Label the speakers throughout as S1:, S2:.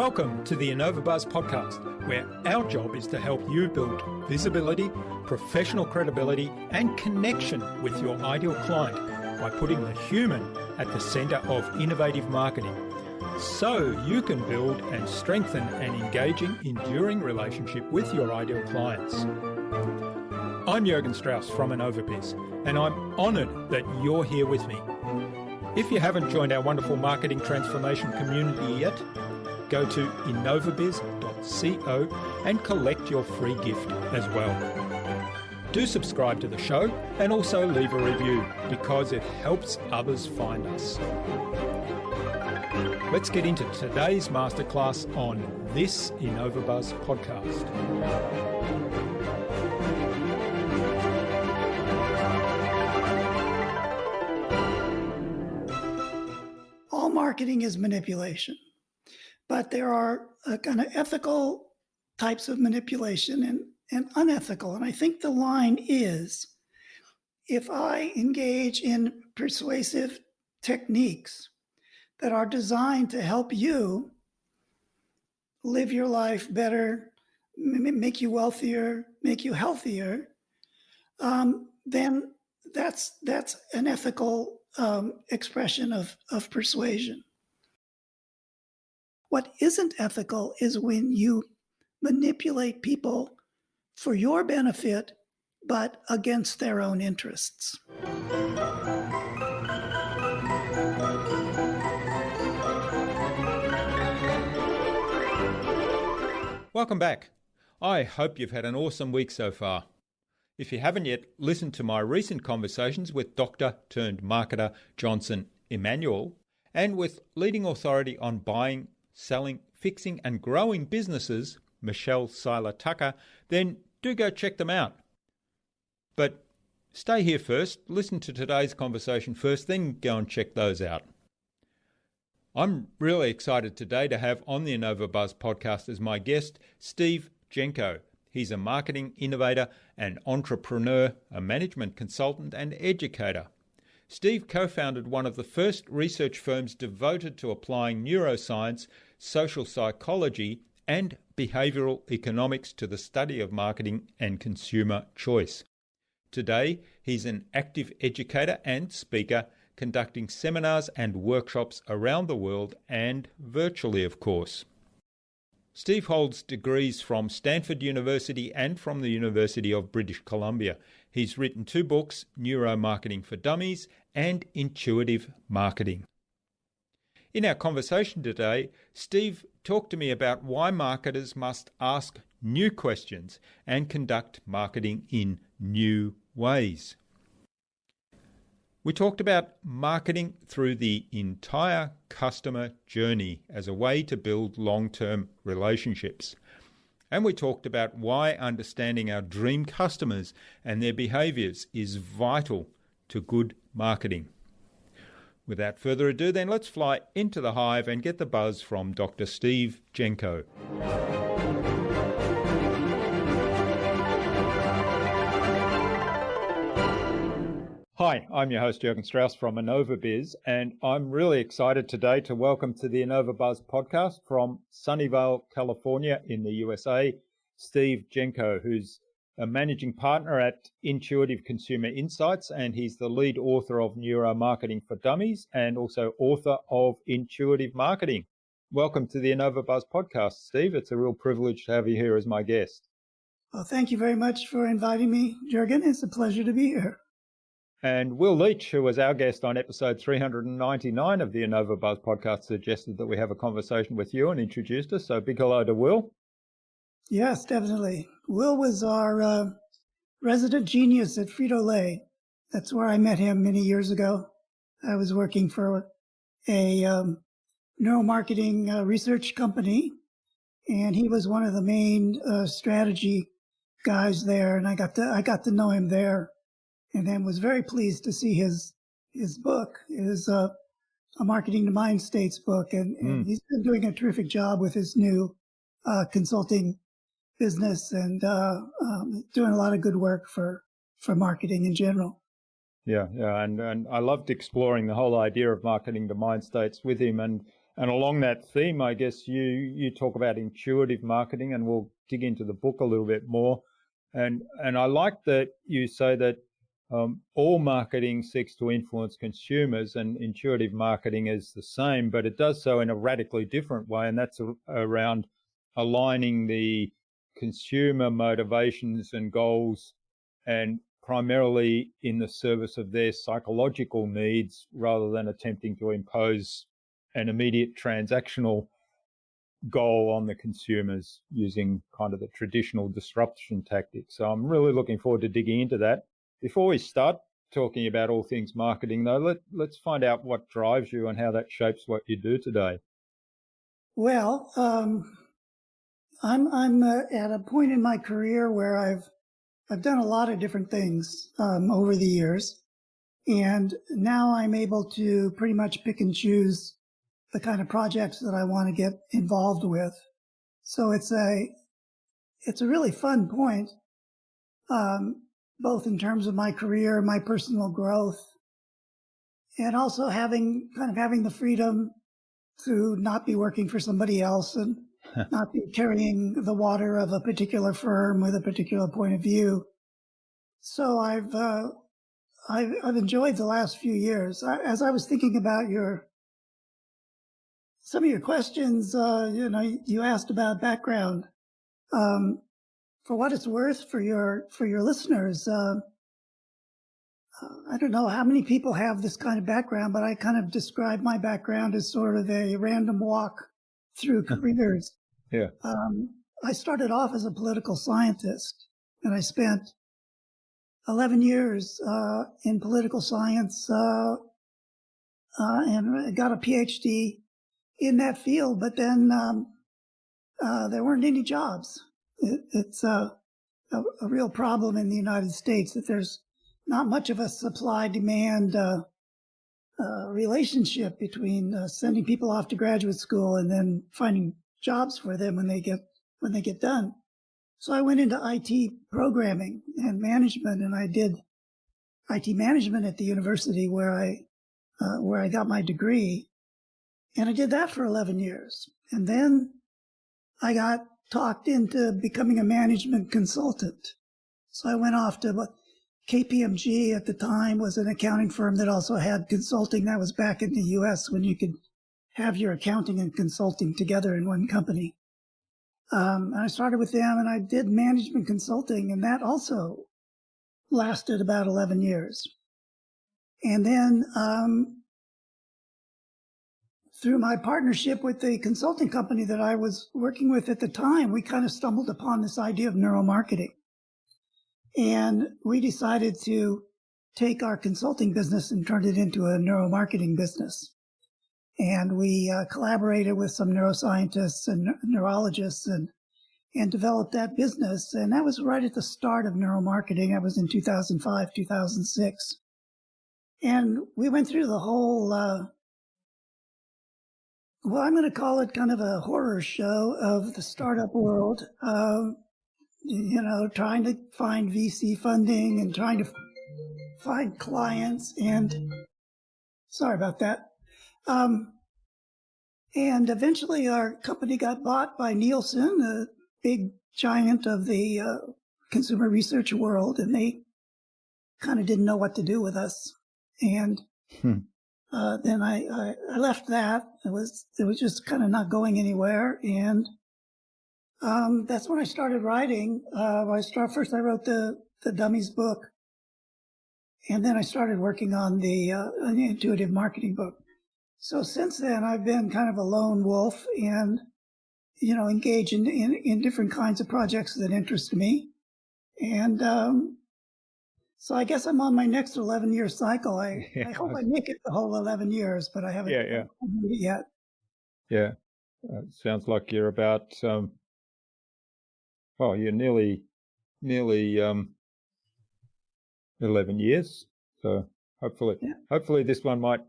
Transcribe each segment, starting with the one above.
S1: Welcome to the InnovaBuzz podcast, where our job is to help you build visibility, professional credibility, and connection with your ideal client by putting the human at the center of innovative marketing, so you can build and strengthen an engaging, enduring relationship with your ideal clients. I'm Jürgen Strauss from InnovaBuzz, and I'm honored that you're here with me. If you haven't joined our wonderful marketing transformation community yet, go to innovabiz.co and collect your free gift as well. Do subscribe to the show and also leave a review because it helps others find us. Let's get into today's masterclass on this InnovaBuzz podcast.
S2: All marketing is manipulation. But there are kind of ethical types of manipulation and unethical. And I think the line is, if I engage in persuasive techniques that are designed to help you live your life better, make you wealthier, make you healthier, then that's an ethical expression of persuasion. What isn't ethical is when you manipulate people for your benefit, but against their own interests.
S1: Welcome back. I hope you've had an awesome week so far. If you haven't yet listened to my recent conversations with Dr. turned marketer Johnson Emanuel and with leading authority on buying, selling, fixing and growing businesses, Michelle Seiler Tucker, then do go check them out. But stay here first, listen to today's conversation first, then go and check those out. I'm really excited today to have on the InnovaBuzz podcast as my guest, Steve Genco. He's a marketing innovator and entrepreneur, a management consultant and educator. Steve co-founded one of the first research firms devoted to applying neuroscience, social psychology, and behavioral economics to the study of marketing and consumer choice. Today, he's an active educator and speaker, conducting seminars and workshops around the world and virtually, of course. Steve holds degrees from Stanford University and from the University of British Columbia. He's written 2 books, Neuromarketing for Dummies and Intuitive Marketing. In our conversation today, Steve talked to me about why marketers must ask new questions and conduct marketing in new ways. We talked about marketing through the entire customer journey as a way to build long-term relationships. And we talked about why understanding our dream customers and their behaviors is vital to good marketing. Without further ado, then let's fly into the hive and get the buzz from Dr. Steve Genco. Hi, I'm your host Jürgen Strauss from InnovaBuzz, and I'm really excited today to welcome to the InnovaBuzz podcast from Sunnyvale, California in the USA, Steve Genco, who's a managing partner at Intuitive Consumer Insights, and he's the lead author of Neuromarketing for Dummies and also author of Intuitive Marketing. Welcome to the InnovaBuzz podcast, Steve. It's a real privilege to have you here as my guest.
S2: Well, thank you very much for inviting me, Jürgen. It's a pleasure to be here.
S1: And Will Leach, who was our guest on episode 399 of the InnovaBuzz podcast, suggested that we have a conversation with you and introduced us. So big hello to Will.
S2: Yes, definitely. Will was our resident genius at Frito-Lay. That's where I met him many years ago. I was working for a neuromarketing research company, and he was one of the main strategy guys there, and I got to know him there. And then was very pleased to see his book, a Marketing to Mind States book. And he's been doing a terrific job with his new consulting business and doing a lot of good work for marketing in general.
S1: Yeah, and I loved exploring the whole idea of marketing to mind states with him. And And along that theme, I guess you talk about intuitive marketing, and we'll dig into the book a little bit more. And I like that you say that all marketing seeks to influence consumers, and intuitive marketing is the same, but it does so in a radically different way, and that's around aligning the consumer motivations and goals, and primarily in the service of their psychological needs, rather than attempting to impose an immediate transactional goal on the consumers using kind of the traditional disruption tactics. So I'm really looking forward to digging into that. Before we start talking about all things marketing, though, let's find out what drives you and how that shapes what you do today.
S2: Well, I'm at a point in my career where I've done a lot of different things over the years, and now I'm able to pretty much pick and choose the kind of projects that I want to get involved with. So it's a really fun point, both in terms of my career, my personal growth, and also having the freedom to not be working for somebody else and not be carrying the water of a particular firm with a particular point of view. So I've enjoyed the last few years. As I was thinking about some of your questions, you asked about background. For what it's worth, for your listeners, I don't know how many people have this kind of background, but I kind of describe my background as sort of a random walk through careers.
S1: Yeah.
S2: I started off as a political scientist, and I spent 11 years in political science and got a PhD in that field, but then there weren't any jobs. It's a real problem in the United States that there's not much of a supply-demand relationship between sending people off to graduate school and then finding jobs for them when they get done. So I went into IT programming and management, and I did IT management at the university where I got my degree. And I did that for 11 years. And then I got talked into becoming a management consultant. So I went off to KPMG at the time was an accounting firm that also had consulting. That was back in the US when you could have your accounting and consulting together in one company. And I started with them and I did management consulting, and that also lasted about 11 years. And then through my partnership with the consulting company that I was working with at the time, we kind of stumbled upon this idea of neuromarketing. And we decided to take our consulting business and turn it into a neuromarketing business. And we collaborated with some neuroscientists and neurologists and developed that business. And that was right at the start of neuromarketing. That was in 2005, 2006. And we went through the whole well, I'm going to call it kind of a horror show of the startup world, trying to find VC funding and trying to find clients. And sorry about that. And eventually our company got bought by Nielsen, a big giant of the consumer research world, and they kind of didn't know what to do with us. And then I left that. It was just kind of not going anywhere, and that's when I started writing. First I wrote the Dummies book, and then I started working on the intuitive marketing book. So since then, I've been kind of a lone wolf and engage in different kinds of projects that interest me, and so I guess I'm on my next 11-year cycle. I hope I make it the whole 11 years, but I haven't made it yet.
S1: Yeah. Sounds like you're about, you're nearly 11 years. So hopefully this one might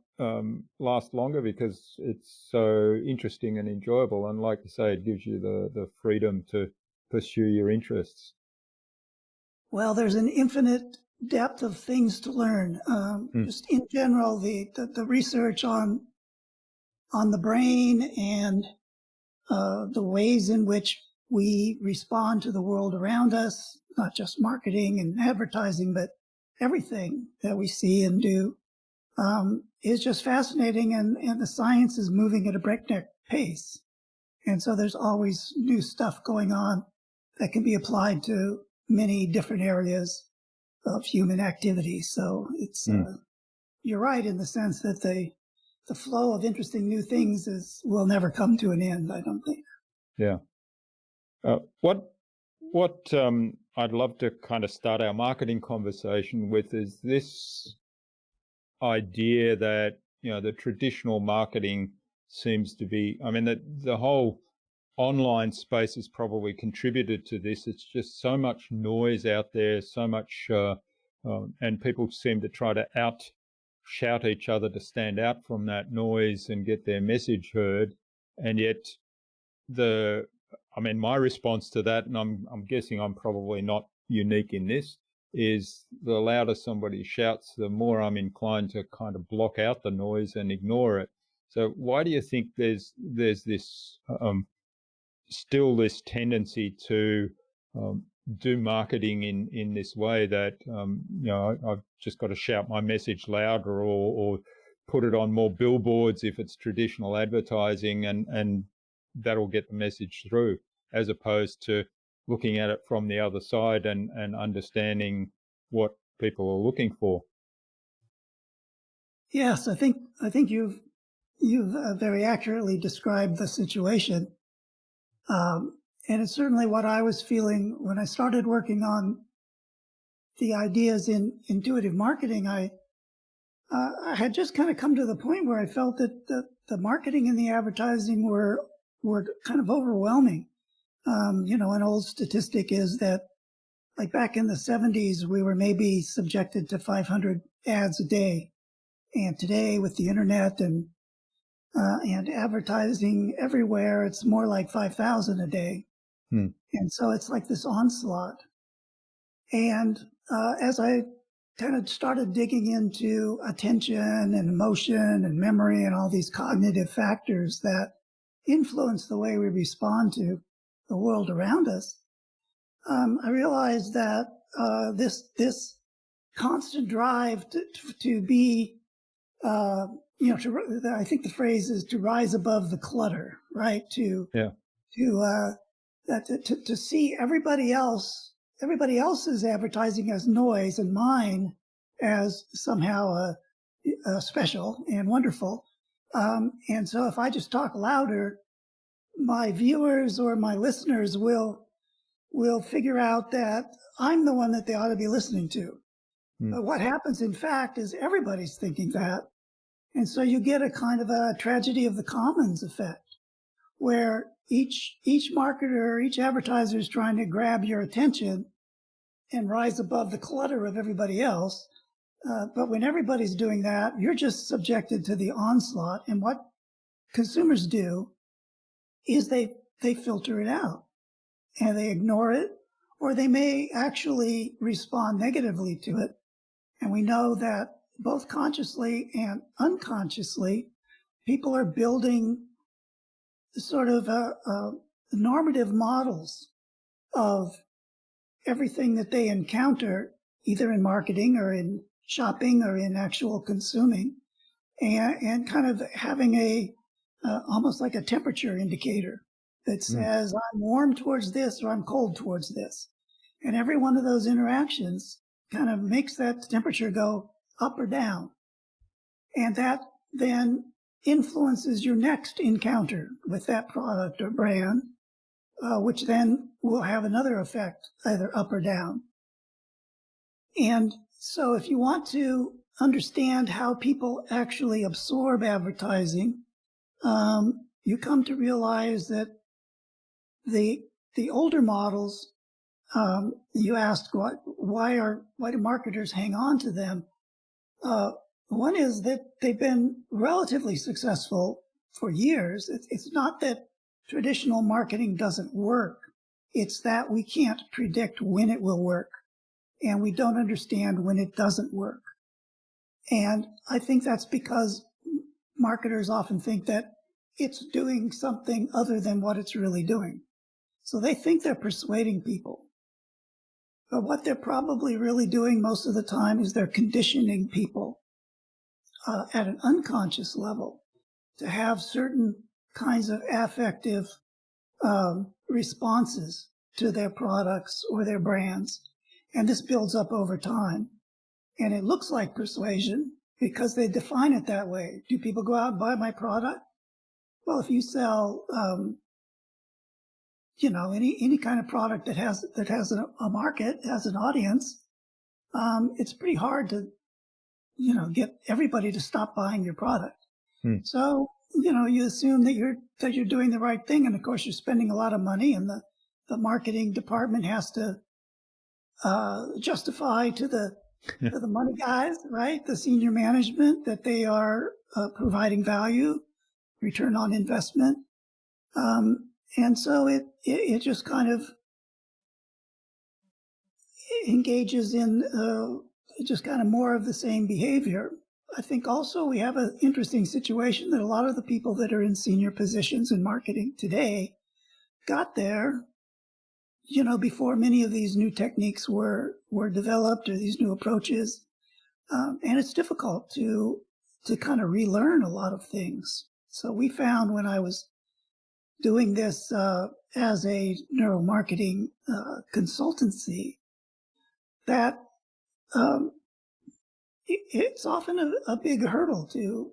S1: last longer because it's so interesting and enjoyable. And like you say, it gives you the freedom to pursue your interests.
S2: Well, there's an infinite depth of things to learn. Just in general, the research on on the brain and the ways in which we respond to the world around us, not just marketing and advertising, but everything that we see and do, is just fascinating. And the science is moving at a breakneck pace. And so there's always new stuff going on that can be applied to many different areas of human activity. So it's, you're right in the sense that the flow of interesting new things will never come to an end, I don't think.
S1: Yeah. What I'd love to kind of start our marketing conversation with is this idea that, the traditional marketing seems to be, I mean, the whole online space has probably contributed to this. It's just so much noise out there, so much, and people seem to try to shout each other to stand out from that noise and get their message heard. And yet my response to that, and I'm guessing I'm probably not unique in this, is the louder somebody shouts, the more I'm inclined to kind of block out the noise and ignore it. So why do you think there's this still this tendency to do marketing in this way that I've just got to shout my message louder or put it on more billboards if it's traditional advertising, and that'll get the message through, as opposed to looking at it from the other side and understanding what people are looking for?
S2: Yes, I think you've very accurately described the situation. And it's certainly what I was feeling when I started working on the ideas in intuitive marketing. I had just kind of come to the point where I felt that the marketing and the advertising were kind of overwhelming. An old statistic is that, like back in the 70s, we were maybe subjected to 500 ads a day. And today with the internet and advertising everywhere, it's more like 5,000 a day. And so it's like this onslaught. And as I kind of started digging into attention and emotion and memory and all these cognitive factors that influence the way we respond to the world around us, I realized that this constant drive to be, I think the phrase is to rise above the clutter, right? To see everybody else's advertising as noise and mine as somehow special and wonderful. And so if I just talk louder, my viewers or my listeners will figure out that I'm the one that they ought to be listening to. But what happens, in fact, is everybody's thinking that. And so you get a kind of a tragedy of the commons effect, where each marketer, each advertiser is trying to grab your attention and rise above the clutter of everybody else. But when everybody's doing that, you're just subjected to the onslaught. And what consumers do is they filter it out and they ignore it, or they may actually respond negatively to it. And we know that both consciously and unconsciously, people are building sort of normative models of everything that they encounter, either in marketing or in shopping or in actual consuming, and kind of having almost like a temperature indicator that says, I'm warm towards this or I'm cold towards this. And every one of those interactions kind of makes that temperature go up or down. And that then influences your next encounter with that product or brand, which then will have another effect, either up or down. And so if you want to understand how people actually absorb advertising, you come to realize that the older models, you asked why do marketers hang on to them? One is that they've been relatively successful for years. It's not that traditional marketing doesn't work. It's that we can't predict when it will work, and we don't understand when it doesn't work. And I think that's because marketers often think that it's doing something other than what it's really doing. So they think they're persuading people. But what they're probably really doing most of the time is they're conditioning people at an unconscious level to have certain kinds of affective responses to their products or their brands. And this builds up over time. And it looks like persuasion because they define it that way. Do people go out and buy my product? Well, if you sell, any kind of product that has a market, has an audience, it's pretty hard to, get everybody to stop buying your product. So, you assume that you're doing the right thing, and of course you're spending a lot of money, and the marketing department has to justify to the money guys, right, the senior management, that they are providing value, return on investment, and so it just kind of engages in just kind of more of the same behavior. I think also we have an interesting situation that a lot of the people that are in senior positions in marketing today got there, before many of these new techniques were developed, or these new approaches. And it's difficult to kind of relearn a lot of things. So we found when I was doing this as a neuromarketing consultancy that it's often a big hurdle to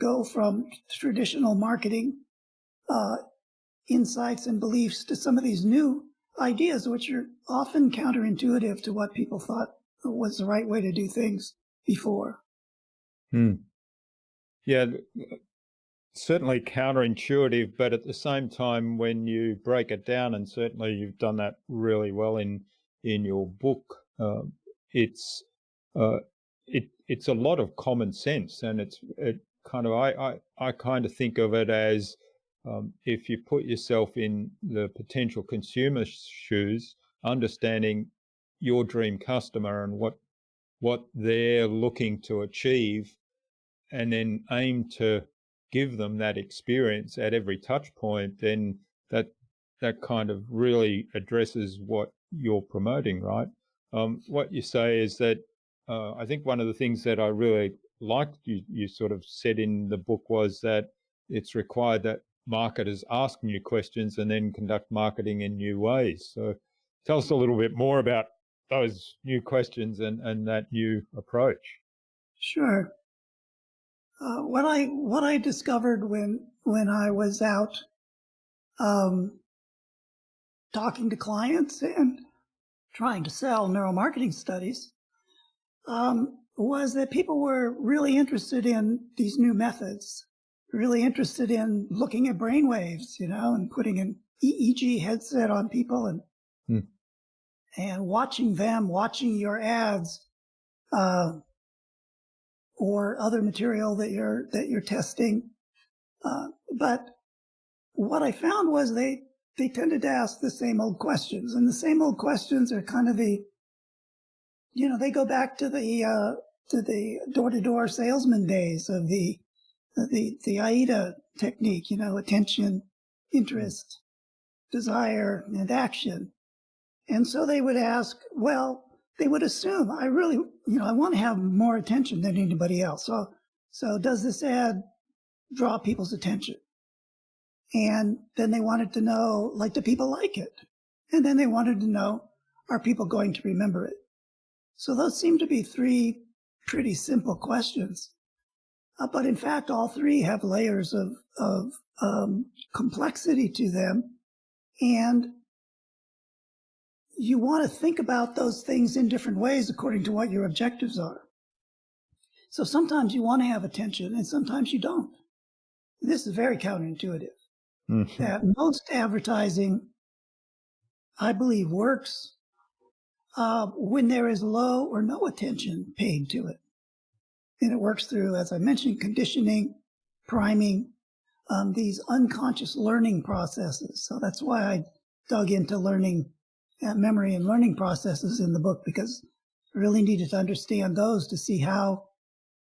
S2: go from traditional marketing insights and beliefs to some of these new ideas, which are often counterintuitive to what people thought was the right way to do things before.
S1: Yeah, certainly counterintuitive, but at the same time, when you break it down, and certainly you've done that really well in your book, it's a lot of common sense, and I kind of think of it as if you put yourself in the potential consumer's shoes, understanding your dream customer and what they're looking to achieve, and then aim to give them that experience at every touch point, then that kind of really addresses what you're promoting, right? What you say is that I think one of the things that I really liked you sort of said in the book was that it's required that marketers ask new questions and then conduct marketing in new ways. So tell us a little bit more about those new questions and that new approach.
S2: Sure. What I discovered when I was out talking to clients and trying to sell neuromarketing studies was that people were really interested in these new methods, really interested in looking at brain waves, and putting an EEG headset on people and watching your ads, or other material that you're testing. But what I found was they tended to ask the same old questions, and the same old questions are kind of they go back to the door-to-door salesman days of the AIDA technique, attention, interest, desire, and action. And so they would ask, they would assume, I want to have more attention than anybody else. So does this ad draw people's attention? And then they wanted to know, do people like it? And then they wanted to know, are people going to remember it? So those seem to be three pretty simple questions. But in fact, all three have layers of complexity to them. And you want to think about those things in different ways according to what your objectives are. So sometimes you want to have attention and sometimes you don't. This is very counterintuitive. That most advertising, I believe, works when there is low or no attention paid to it. And it works through, as I mentioned, conditioning, priming, these unconscious learning processes. So that's why I dug into learning, memory and learning processes in the book, because I really needed to understand those to see how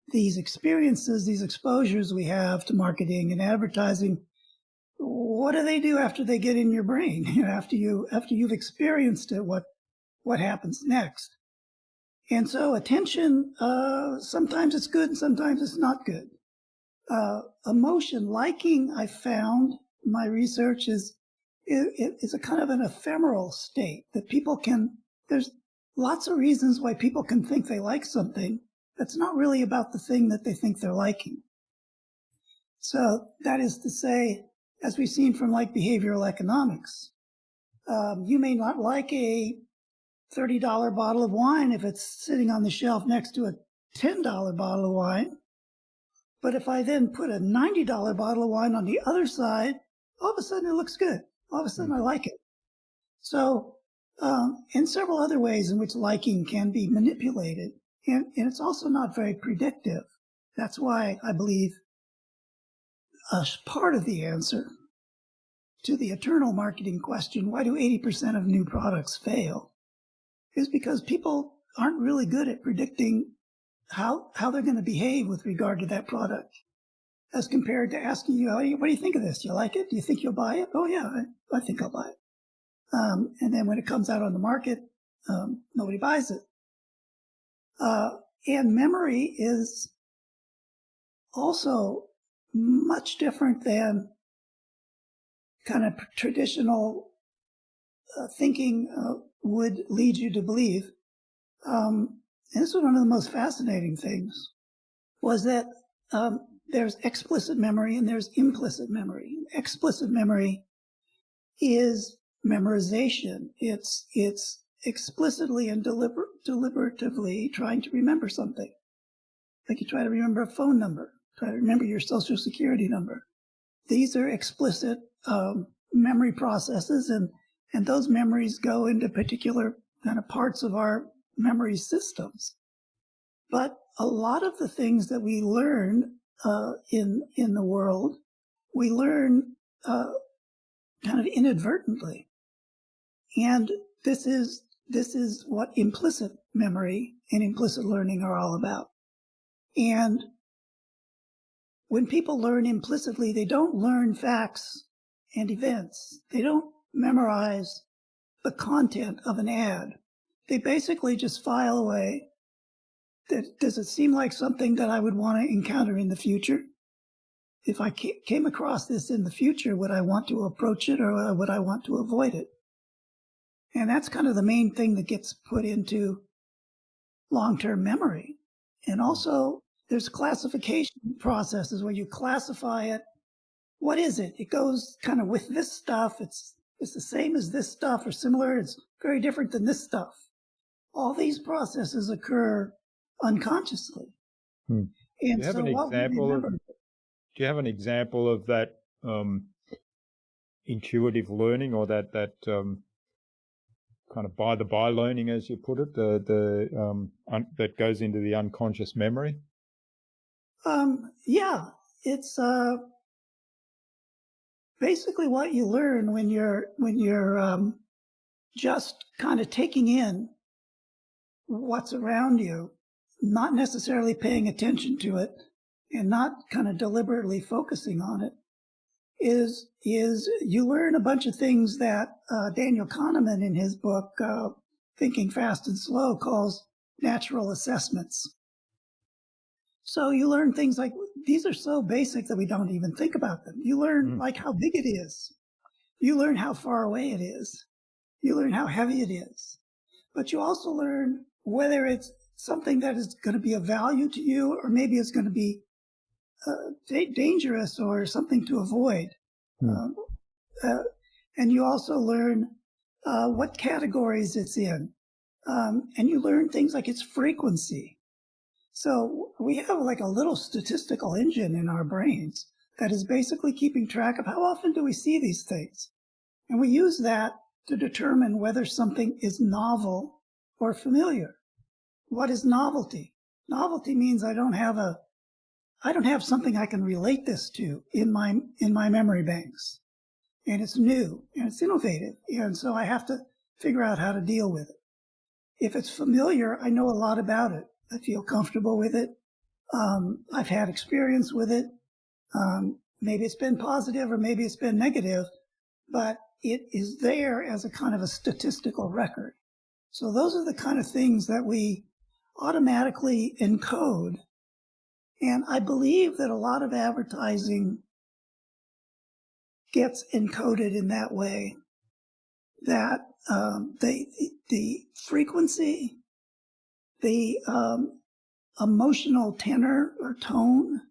S2: these experiences, these exposures we have to marketing and advertising, what do they do after they get in your brain? After you've experienced it, what happens next? And so attention, sometimes it's good and sometimes it's not good. Emotion, liking, I found in my research is a kind of an ephemeral state that there's lots of reasons why people can think they like something that's not really about the thing that they think they're liking. So that is to say, as we've seen from like behavioral economics, you may not like a $30 bottle of wine if it's sitting on the shelf next to a $10 bottle of wine. But if I then put a $90 bottle of wine on the other side, all of a sudden it looks good. All of a sudden I like it. So, and several other ways in which liking can be manipulated. And it's also not very predictive. That's why I believe part of the answer to the eternal marketing question, why do 80% of new products fail, is because people aren't really good at predicting how they're going to behave with regard to that product, as compared to asking you, what do you think of this? Do you like it? Do you think you'll buy it? Oh, yeah, I think I'll buy it. And then when it comes out on the market, nobody buys it. And memory is also much different than kind of traditional thinking would lead you to believe. And this was one of the most fascinating things, was that there's explicit memory and there's implicit memory. Explicit memory is memorization. It's explicitly and deliberatively trying to remember something. Like you try to remember a phone number, try to remember your social security number. These are explicit memory processes, and those memories go into particular kind of parts of our memory systems. But a lot of the things that we learn in the world, we learn kind of inadvertently. And this is what implicit memory and implicit learning are all about. And when people learn implicitly, they don't learn facts and events. They don't memorize the content of an ad. They basically just file away. Does it seem like something that I would want to encounter in the future? If I came across this in the future, would I want to approach it or would I want to avoid it? And that's kind of the main thing that gets put into long-term memory. And also, there's classification processes where you classify it. What is it? It goes kind of with this stuff. It's the same as this stuff or similar. It's very different than this stuff. All these processes occur unconsciously.
S1: And do you have an example? Do you have an example of that intuitive learning, or that kind of by learning, as you put it, that goes into the unconscious memory?
S2: Yeah, it's basically what you learn when you're just kind of taking in what's around you, not necessarily paying attention to it, and not kind of deliberately focusing on it, is you learn a bunch of things that Daniel Kahneman in his book, Thinking Fast and Slow, calls natural assessments. So you learn things like, these are so basic that we don't even think about them. You learn like how big it is. You learn how far away it is. You learn how heavy it is. But you also learn whether it's something that is going to be of value to you, or maybe it's going to be dangerous or something to avoid. And you also learn what categories it's in. And you learn things like its frequency. So we have like a little statistical engine in our brains that is basically keeping track of how often do we see these things. And we use that to determine whether something is novel or familiar. What is novelty? Novelty means I don't have something I can relate this to in my memory banks. And it's new and it's innovative. And so I have to figure out how to deal with it. If it's familiar, I know a lot about it. I feel comfortable with it. I've had experience with it. Maybe it's been positive or maybe it's been negative, but it is there as a kind of a statistical record. So those are the kind of things that we automatically encode. And I believe that a lot of advertising gets encoded in that way, that the frequency, the emotional tenor or tone,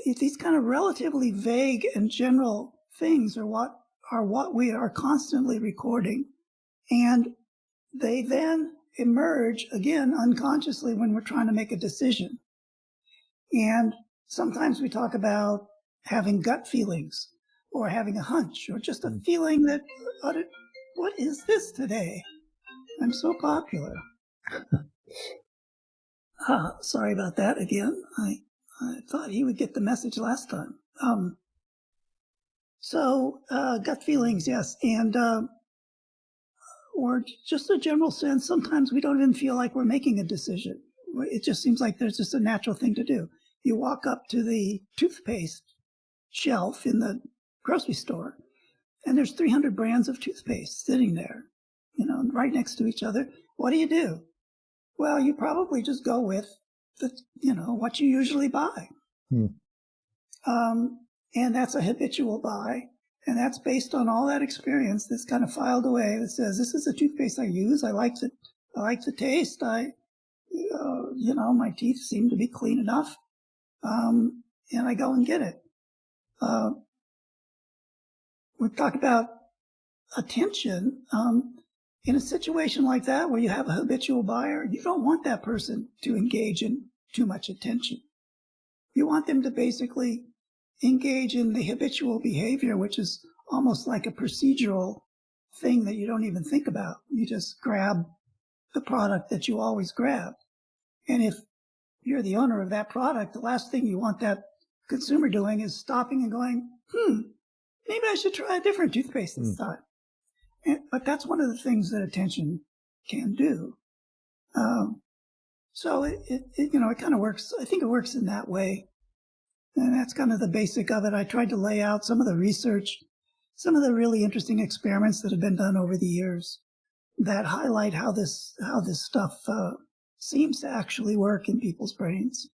S2: these kind of relatively vague and general things are what we are constantly recording. And they then emerge again unconsciously when we're trying to make a decision. And sometimes we talk about having gut feelings or having a hunch or just a feeling that, what is this today? I'm so popular. Sorry about that again. I thought he would get the message last time. So gut feelings, yes. And or just a general sense, sometimes we don't even feel like we're making a decision. It just seems like there's just a natural thing to do. You walk up to the toothpaste shelf in the grocery store, and there's 300 brands of toothpaste sitting there, right next to each other. What do? Well, you probably just go with what you usually buy. And that's a habitual buy. And that's based on all that experience that's kind of filed away that says, this is the toothpaste I use. I like the taste. My teeth seem to be clean enough. And I go and get it. We've talked about attention. In a situation like that where you have a habitual buyer, you don't want that person to engage in too much attention. You want them to basically engage in the habitual behavior, which is almost like a procedural thing that you don't even think about. You just grab the product that you always grab. And if you're the owner of that product, the last thing you want that consumer doing is stopping and going, maybe I should try a different toothpaste this time. But that's one of the things that attention can do. So it kind of works. I think it works in that way. And that's kind of the basic of it. I tried to lay out some of the research, some of the really interesting experiments that have been done over the years that highlight how this stuff seems to actually work in people's brains.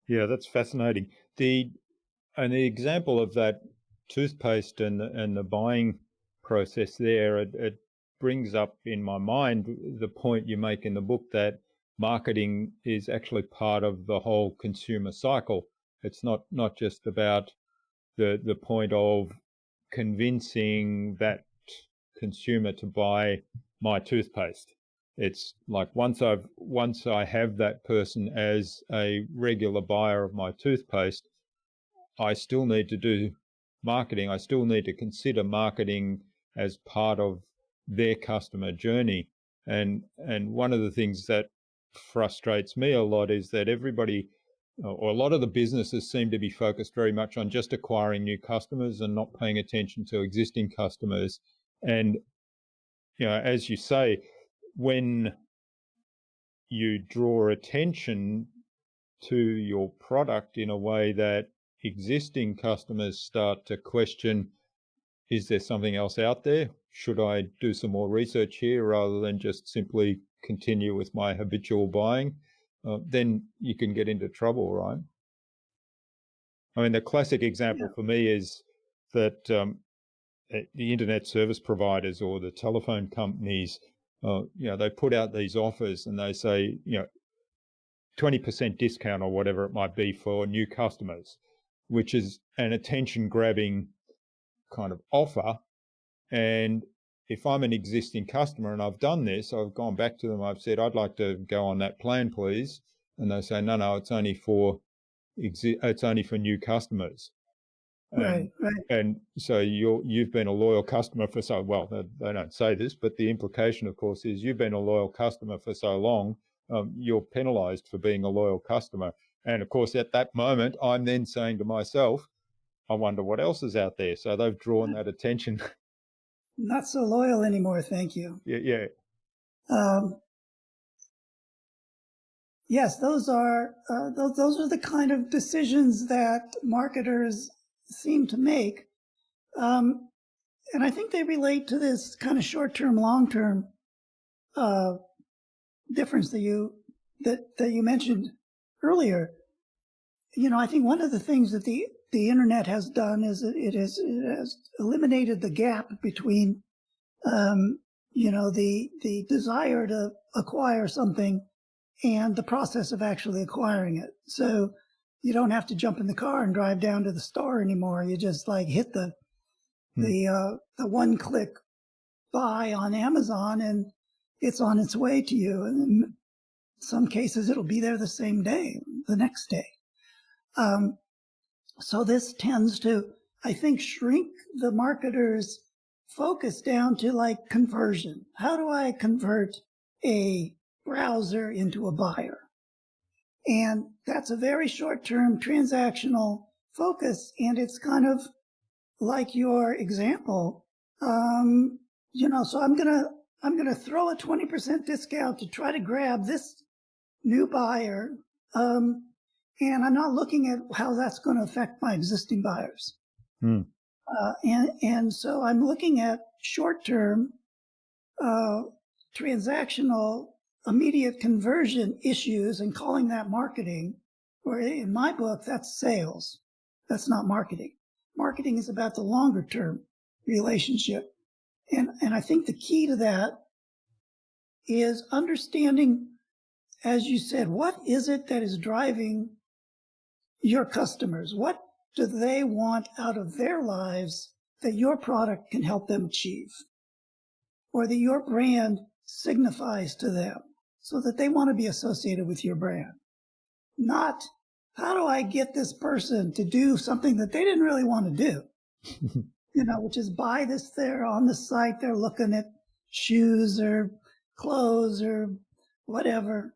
S1: Yeah, that's fascinating. The example of that toothpaste and the buying process there, it brings up in my mind the point you make in the book that marketing is actually part of the whole consumer cycle. It's not just about the point of convincing that consumer to buy my toothpaste. It's like once I have that person as a regular buyer of my toothpaste, I still need to do marketing. I still need to consider marketing as part of their customer journey. And one of the things that frustrates me a lot is that everybody, or a lot of the businesses, seem to be focused very much on just acquiring new customers and not paying attention to existing customers. And, as you say, when you draw attention to your product in a way that existing customers start to question, is there something else out there? Should I do some more research here rather than just simply continue with my habitual buying? Then you can get into trouble, right? I mean, the classic example for me is that the internet service providers or the telephone companies, they put out these offers and they say, 20% discount or whatever it might be for new customers, which is an attention-grabbing kind of offer. And if I'm an existing customer and I've done this, I've gone back to them, I've said, I'd like to go on that plan, please. And they say, no, it's only for new customers.
S2: Right.
S1: And so you've been a loyal customer for they don't say this, but the implication, of course, is you've been a loyal customer for so long, you're penalized for being a loyal customer. And of course, at that moment, I'm then saying to myself, I wonder what else is out there. So they've drawn that attention.
S2: Not so loyal anymore, thank you.
S1: Yeah.
S2: Yes, those are the kind of decisions that marketers seem to make, and I think they relate to this kind of short-term, long-term difference that you mentioned earlier. I think one of the things that the internet has done is it has eliminated the gap between the desire to acquire something and the process of actually acquiring it. So you don't have to jump in the car and drive down to the store anymore. You just like hit the one-click buy on Amazon, and it's on its way to you. And in some cases, it'll be there the same day, the next day. So this tends to, I think, shrink the marketer's focus down to like conversion. How do I convert a browser into a buyer? And that's a very short-term transactional focus. And it's kind of like your example. So I'm going to throw a 20% discount to try to grab this new buyer. And I'm not looking at how that's going to affect my existing buyers. And so I'm looking at short-term, transactional, immediate conversion issues and calling that marketing, or in my book, that's sales. That's not marketing. Marketing is about the longer-term relationship. And I think the key to that is understanding, as you said, what is it that is driving your customers? What do they want out of their lives that your product can help them achieve, or that your brand signifies to them so that they want to be associated with your brand? Not, how do I get this person to do something that they didn't really want to do? Which is buy this. They're on the site, they're looking at shoes or clothes or whatever.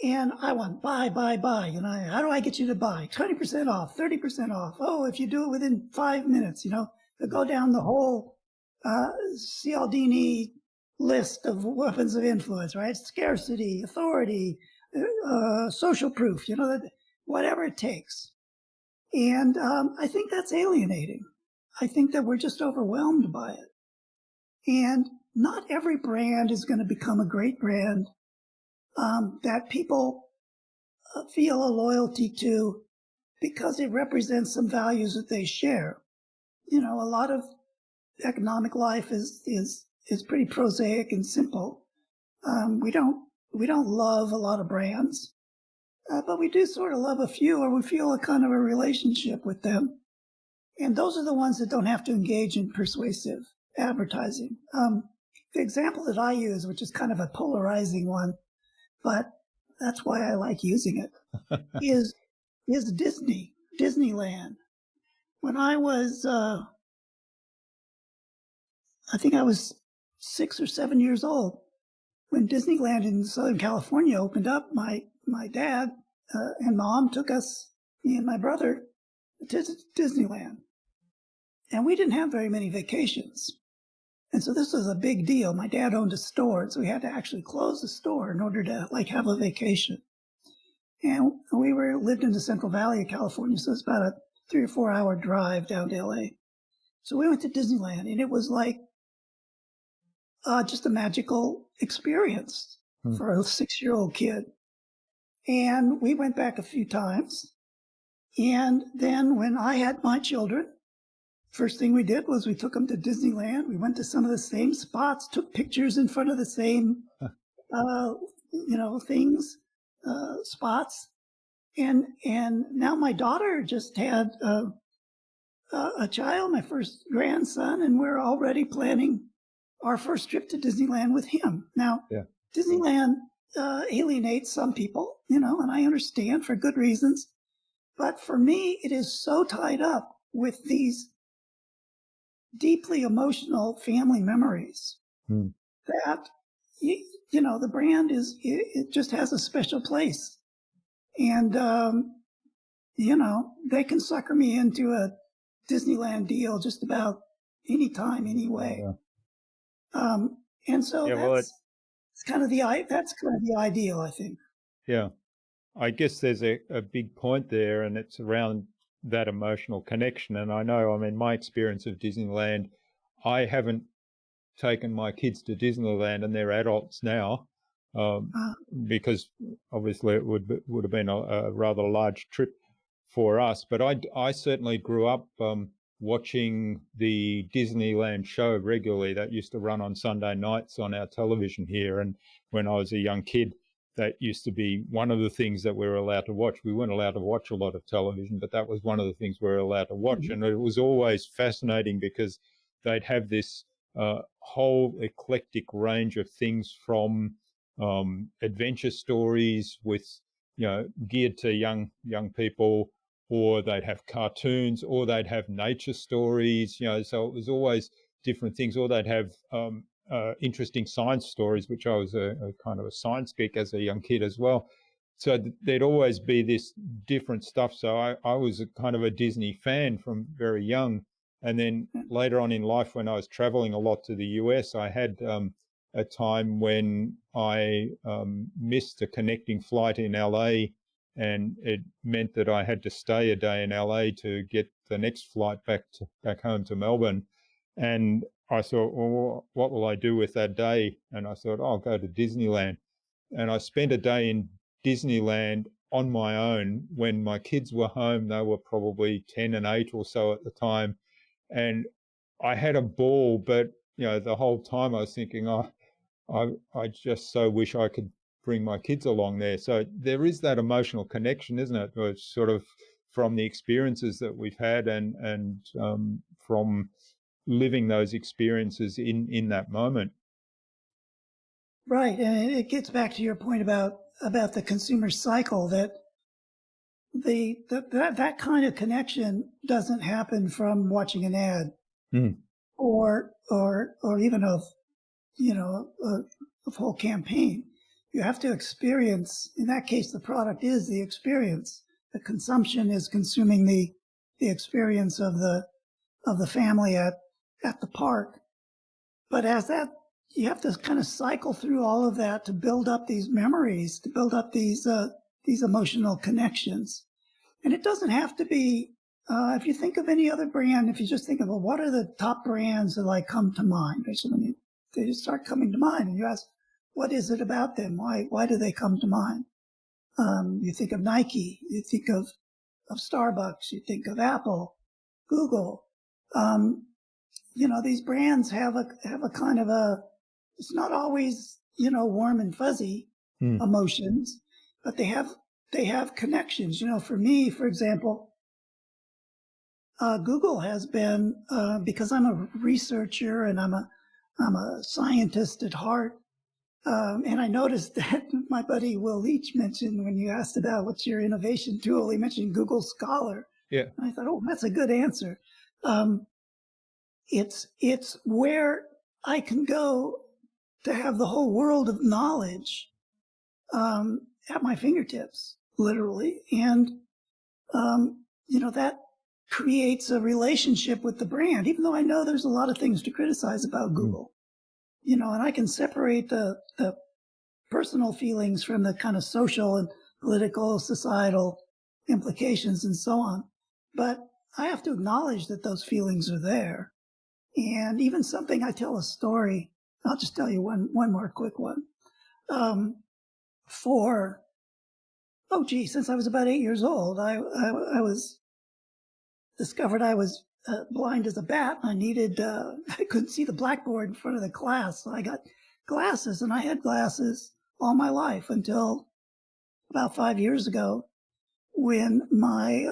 S2: And I want buy. How do I get you to buy? 20% off, 30% off. Oh, if you do it within 5 minutes, they go down the whole Cialdini list of weapons of influence, right? Scarcity, authority, social proof, whatever it takes. And I think that's alienating. I think that we're just overwhelmed by it. And not every brand is going to become a great brand that people feel a loyalty to because it represents some values that they share. A lot of economic life is pretty prosaic and simple. We don't love a lot of brands, but we do sort of love a few, or we feel a kind of a relationship with them. And those are the ones that don't have to engage in persuasive advertising. The example that I use, which is kind of a polarizing one, but that's why I like using it, is Disneyland. When I was, I think I was 6 or 7 years old, when Disneyland in Southern California opened up, my dad and mom took us, me and my brother, to Disneyland. And we didn't have very many vacations. And so this was a big deal. My dad owned a store, so we had to actually close the store in order to have a vacation. And we lived in the Central Valley of California, so it's about a 3 or 4 hour drive down to LA. So we went to Disneyland, and it was like just a magical experience for a 6-year-old kid. And we went back a few times. And then when I had my children, first thing we did was we took them to Disneyland. We went to some of the same spots, took pictures in front of the same, things, spots. And now my daughter just had a child, my first grandson, and we're already planning our first trip to Disneyland with him. Now, Disneyland alienates some people, and I understand for good reasons. But for me, it is so tied up with these deeply emotional family memories that, the brand it just has a special place. And, they can sucker me into a Disneyland deal just about any time, any way. And so that's kind of the ideal, I think.
S1: Yeah. I guess there's a big point there, and it's around that emotional connection. And I know, I mean, my experience of Disneyland, I haven't taken my kids to Disneyland, and they're adults now, because obviously it would have been a rather large trip for us. But I certainly grew up watching the Disneyland show regularly. That used to run on Sunday nights on our television here. And when I was a young kid, that used to be one of the things that we were allowed to watch. We weren't allowed to watch a lot of television, but that was one of the things we were allowed to watch. And it was always fascinating because they'd have this whole eclectic range of things, from adventure stories with, geared to young people, or they'd have cartoons, or they'd have nature stories, so it was always different things, or they'd have interesting science stories, which I was a kind of a science geek as a young kid as well. So there'd always be this different stuff. So I was a kind of a Disney fan from very young. And then later on in life, when I was traveling a lot to the US, I had a time when I missed a connecting flight in LA, and it meant that I had to stay a day in LA to get the next flight back home to Melbourne. And I thought, well, what will I do with that day? And I thought, I'll go to Disneyland. And I spent a day in Disneyland on my own when my kids were home. They were probably 10 and 8 or so at the time. And I had a ball, but, the whole time I was thinking, I just so wish I could bring my kids along there. So there is that emotional connection, isn't it? It's sort of from the experiences that we've had and from living those experiences in that moment.
S2: Right, and it gets back to your point about the consumer cycle, that that kind of connection doesn't happen from watching an ad or even a whole campaign. You have to experience. In that case, the product is the experience. The consumption is consuming the experience of the family at the park. But as that, you have to kind of cycle through all of that to build up these memories, to build up these emotional connections. And it doesn't have to be, if you think of any other brand, if you just think of, well, what are the top brands that come to mind? They just start coming to mind, and you ask, what is it about them? Why do they come to mind? You think of Nike, you think of Starbucks, you think of Apple, Google. These brands have a kind of it's not always, warm and fuzzy emotions, but they have connections. For me, for example, Google has been, because I'm a researcher and I'm a scientist at heart. And I noticed that my buddy Will Leach mentioned, when you asked about what's your innovation tool, he mentioned Google Scholar.
S1: Yeah.
S2: And I thought, oh, that's a good answer. It's where I can go to have the whole world of knowledge at my fingertips, literally. And, that creates a relationship with the brand, even though I know there's a lot of things to criticize about Google. And I can separate the personal feelings from the kind of social and political, societal implications and so on. But I have to acknowledge that those feelings are there. And even something, I tell a story, I'll just tell you one more quick one. Since I was about 8 years old, I was discovered I was blind as a bat. I couldn't see the blackboard in front of the class. So I got glasses, and I had glasses all my life until about 5 years ago, when my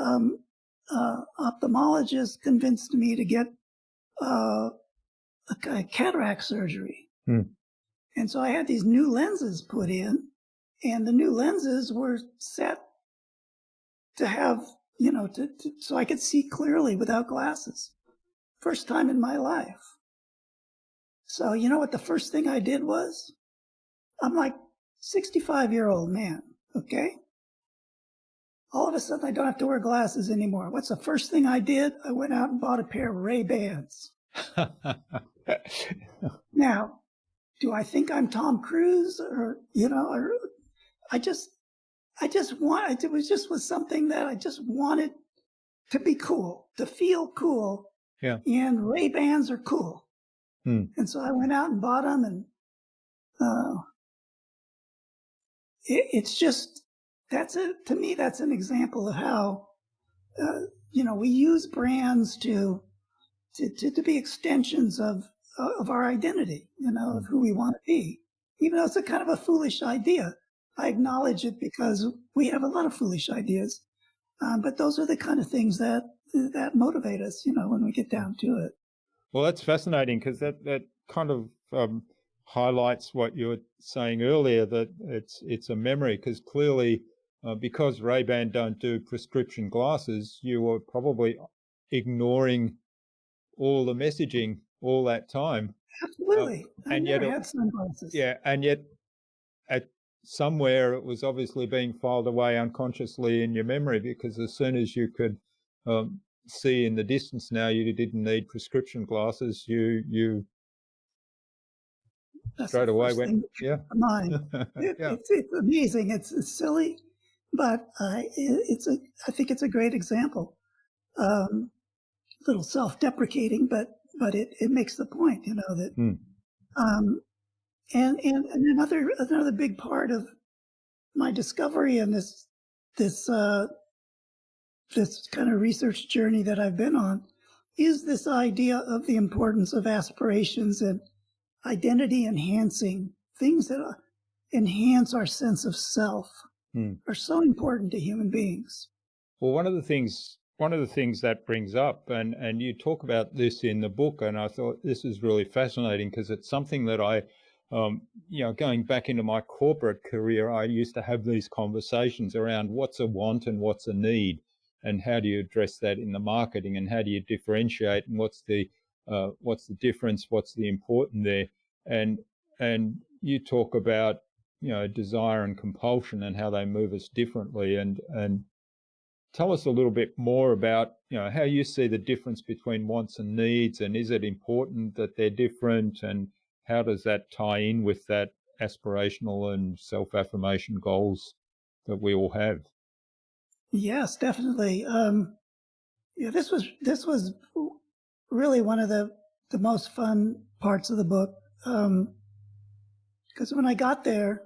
S2: ophthalmologist convinced me to get a cataract surgery. And so I had these new lenses put in, and the new lenses were set to have, so I could see clearly without glasses. First time in my life. So you know what the first thing I did was? I'm like 65-year-old man, okay? All of a sudden, I don't have to wear glasses anymore. What's the first thing I did? I went out and bought a pair of Ray-Bans. Now, do I think I'm Tom Cruise, or or I just want, it was something that I just wanted to be cool, to feel cool.
S1: Yeah.
S2: And Ray-Bans are cool. And so I went out and bought them, and it's just, to me, that's an example of how, we use brands to be extensions of our identity, of who we want to be. Even though it's a kind of a foolish idea, I acknowledge it because we have a lot of foolish ideas. But those are the kind of things that motivate us, when we get down to it.
S1: Well, that's fascinating, because that kind of highlights what you were saying earlier, that it's a memory, because clearly, because Ray-Ban don't do prescription glasses, you were probably ignoring all the messaging all that time.
S2: Absolutely. I
S1: and
S2: never
S1: yet
S2: had sunglasses.
S1: Yeah, and yet at somewhere it was obviously being filed away unconsciously in your memory, because as soon as you could see in the distance now you didn't need prescription glasses, you
S2: That's
S1: straight
S2: the
S1: away
S2: first
S1: went,
S2: thing that
S1: yeah.
S2: comes to mind.
S1: Yeah.
S2: It's amazing. It's silly, but I think it's a great example. A little self-deprecating, but it makes the point, that. And another big part of my discovery in this kind of research journey that I've been on is this idea of the importance of aspirations and identity enhancing things that enhance our sense of self are so important to human beings.
S1: Well, one of the things that brings up, and you talk about this in the book, and I thought this is really fascinating, because it's something that I, going back into my corporate career, I used to have these conversations around what's a want and what's a need, and how do you address that in the marketing, and how do you differentiate, and what's the difference, what's the important there, and you talk about desire and compulsion and how they move us differently, and tell us a little bit more about how you see the difference between wants and needs, and is it important that they're different, and how does that tie in with that aspirational and self-affirmation goals that we all have?
S2: Yes, definitely. This was really one of the most fun parts of the book, because when I got there,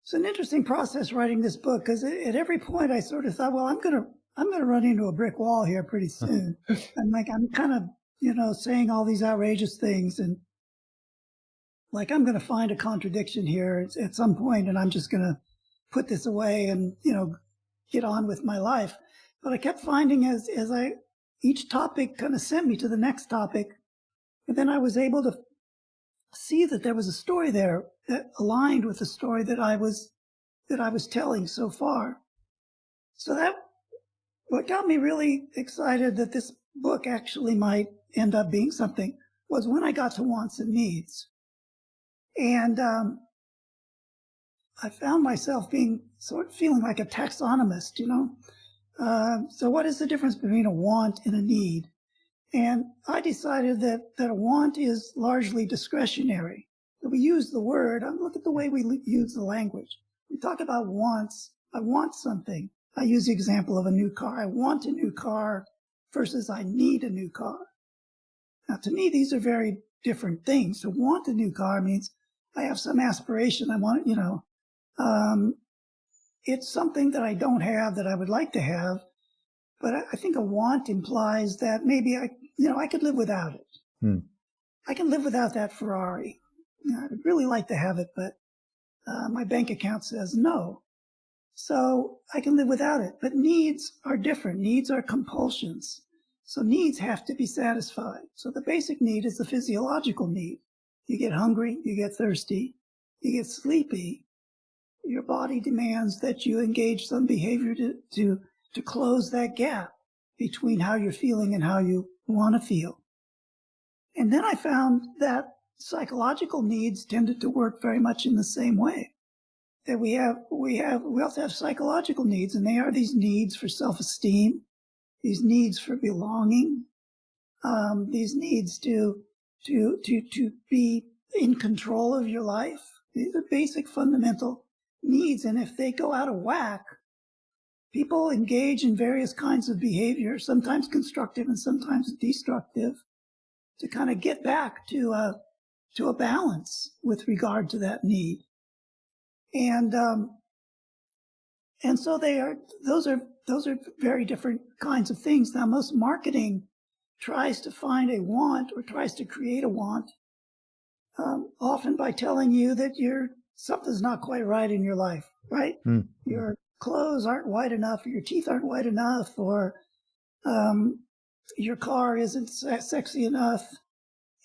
S2: it's an interesting process writing this book, because at every point I sort of thought, well, I'm gonna run into a brick wall here pretty soon. I'm kind of saying all these outrageous things, and I'm going to find a contradiction here at some point, and I'm just going to put this away and get on with my life. But I kept finding as each topic kind of sent me to the next topic, and then I was able to see that there was a story there that aligned with the story that I was telling so far. So that what got me really excited that this book actually might end up being something was when I got to wants and needs. And I found myself feeling like a taxonomist, So what is the difference between a want and a need? And I decided that a want is largely discretionary. So we use the word, look at the way we use the language. We talk about wants. I want something. I use the example of a new car. I want a new car versus I need a new car. Now, to me, these are very different things. To want a new car means I have some aspiration. I want, it's something that I don't have that I would like to have. But I think a want implies that maybe I could live without it. I can live without that Ferrari. I'd really like to have it, but my bank account says no. So I can live without it. But needs are different. Needs are compulsions. So needs have to be satisfied. So the basic need is the physiological need. You get hungry, you get thirsty, you get sleepy. Your body demands that you engage some behavior to close that gap between how you're feeling and how you want to feel. And then I found that psychological needs tended to work very much in the same way. That we also have psychological needs, and they are these needs for self-esteem, these needs for belonging, these needs to be in control of your life. These are basic fundamental needs. And if they go out of whack, people engage in various kinds of behavior, sometimes constructive and sometimes destructive, to kind of get back to a balance with regard to that need. And so those are very different kinds of things. Now, most marketing tries to find a want or tries to create a want, often by telling you that something's not quite right in your life, right? Mm. Your clothes aren't white enough, or your teeth aren't white enough, or your car isn't sexy enough,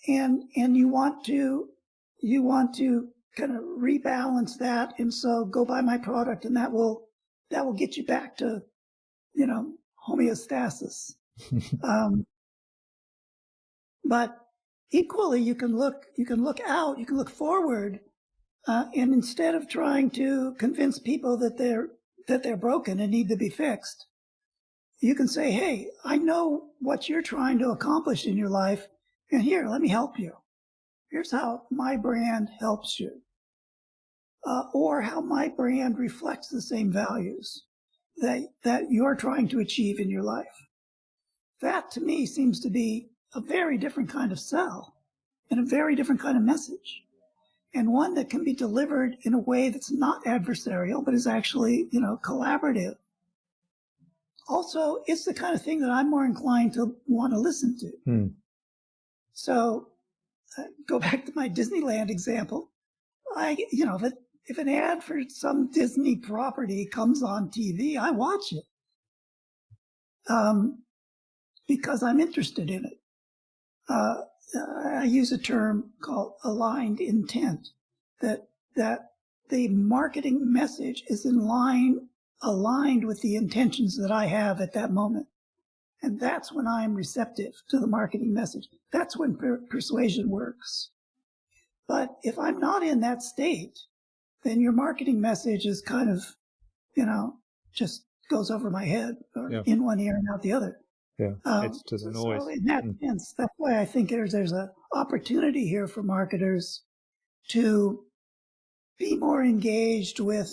S2: and you want to kind of rebalance that, and so go buy my product, and that will get you back to homeostasis. But equally, you can look out, you can look forward, and instead of trying to convince people that they're broken and need to be fixed, you can say, hey, I know what you're trying to accomplish in your life, and here, let me help you. Here's how my brand helps you, or how my brand reflects the same values that you're trying to achieve in your life. That, to me, seems to be a very different kind of sell and a very different kind of message, and one that can be delivered in a way that's not adversarial, but is actually, collaborative. Also, it's the kind of thing that I'm more inclined to want to listen to. Hmm. So, go back to my Disneyland example. If an ad for some Disney property comes on TV, I watch it because I'm interested in it. I use a term called aligned intent, that the marketing message is aligned with the intentions that I have at that moment. And that's when I'm receptive to the marketing message. That's when persuasion works. But if I'm not in that state, then your marketing message is kind of, just goes over my head, or in one ear and out the other.
S1: Yeah, it's just noise.
S2: So in that sense, that's why I think there's an opportunity here for marketers to be more engaged with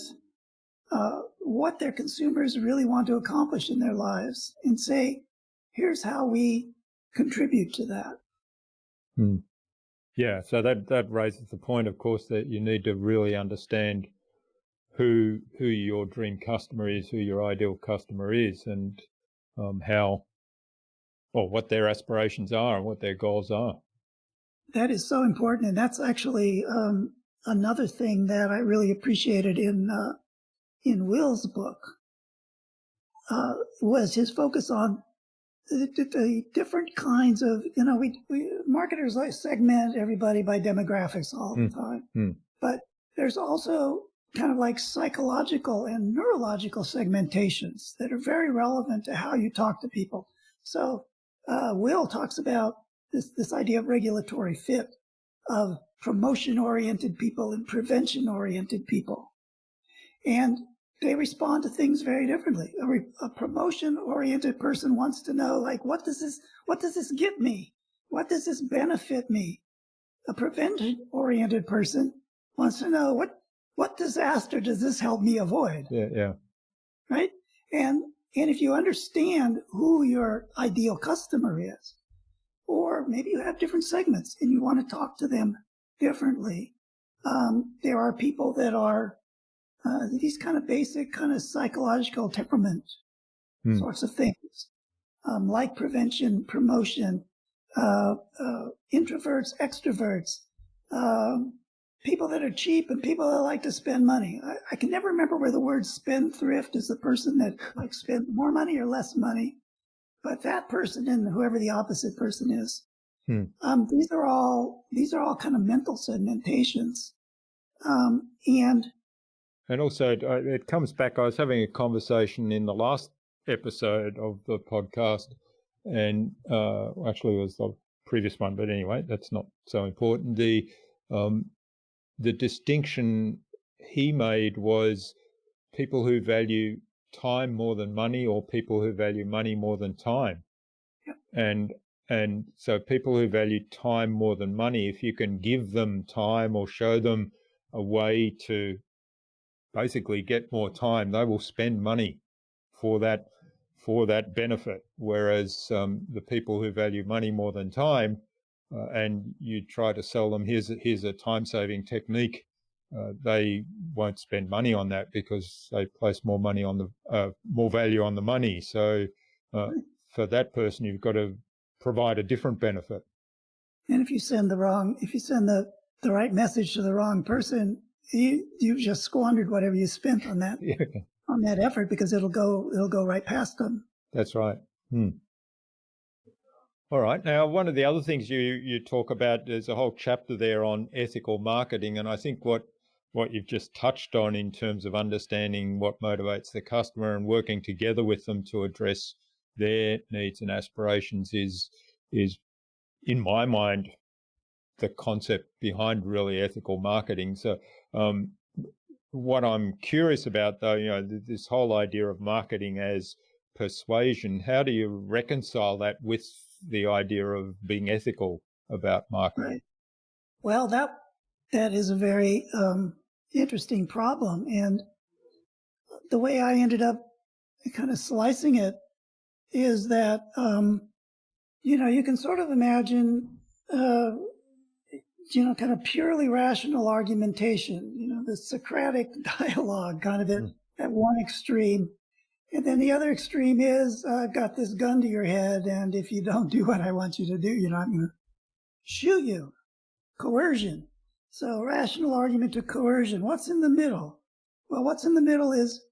S2: what their consumers really want to accomplish in their lives, and say, here's how we contribute to that.
S1: Hmm. Yeah, so that raises the point, of course, that you need to really understand who your dream customer is, who your ideal customer is, and what their aspirations are and what their goals are.
S2: That is so important, and that's actually another thing that I really appreciated in Will's book, was his focus on the different kinds of, we marketers like segment everybody by demographics all the time, but there's also kind of like psychological and neurological segmentations that are very relevant to how you talk to people. So Will talks about this idea of regulatory fit, of promotion-oriented people and prevention-oriented people. And they respond to things very differently. A promotion-oriented person wants to know, like, what does this get me? What does this benefit me? A prevention-oriented person wants to know, what disaster does this help me avoid?
S1: Yeah.
S2: Right? And if you understand who your ideal customer is, or maybe you have different segments and you want to talk to them differently. There are people that are these kind of basic kind of psychological temperament sorts of things, like prevention, promotion, introverts, extroverts, people that are cheap and people that like to spend money. I can never remember where the word spendthrift is the person that like spend more money or less money, but that person and whoever the opposite person is. These are all kind of mental segmentations,
S1: and also it comes back. I was having a conversation in the last episode of the podcast, and actually it was the previous one, but anyway, that's not so important. The distinction he made was people who value time more than money, or people who value money more than time.
S2: Yep.
S1: And And so people who value time more than money, if you can give them time or show them a way to basically get more time, they will spend money for that benefit. Whereas the people who value money more than time, and you try to sell them, here's a time-saving technique, they won't spend money on that because they place more money on the more value on the money. So for that person, you've got to provide a different benefit.
S2: And if you send the right message to the wrong person, you've just squandered whatever you spent on that on that effort, because it'll go right past them.
S1: That's right. All right. Now, one of the other things you talk about, there's a whole chapter there on ethical marketing, and I think what you've just touched on in terms of understanding what motivates the customer and working together with them to address their needs and aspirations is in my mind the concept behind really ethical marketing. So what I'm curious about, though, this whole idea of marketing as persuasion, how do you reconcile that with the idea of being ethical about marketing?
S2: Right. Well, that is a very interesting problem, and the way I ended up kind of slicing it is that you can sort of imagine kind of purely rational argumentation, the Socratic dialogue kind of at one extreme. And then the other extreme is, I've got this gun to your head, and if you don't do what I want you to do, I'm going to shoot you. Coercion. So rational argument to coercion. What's in the middle? Well, what's in the middle is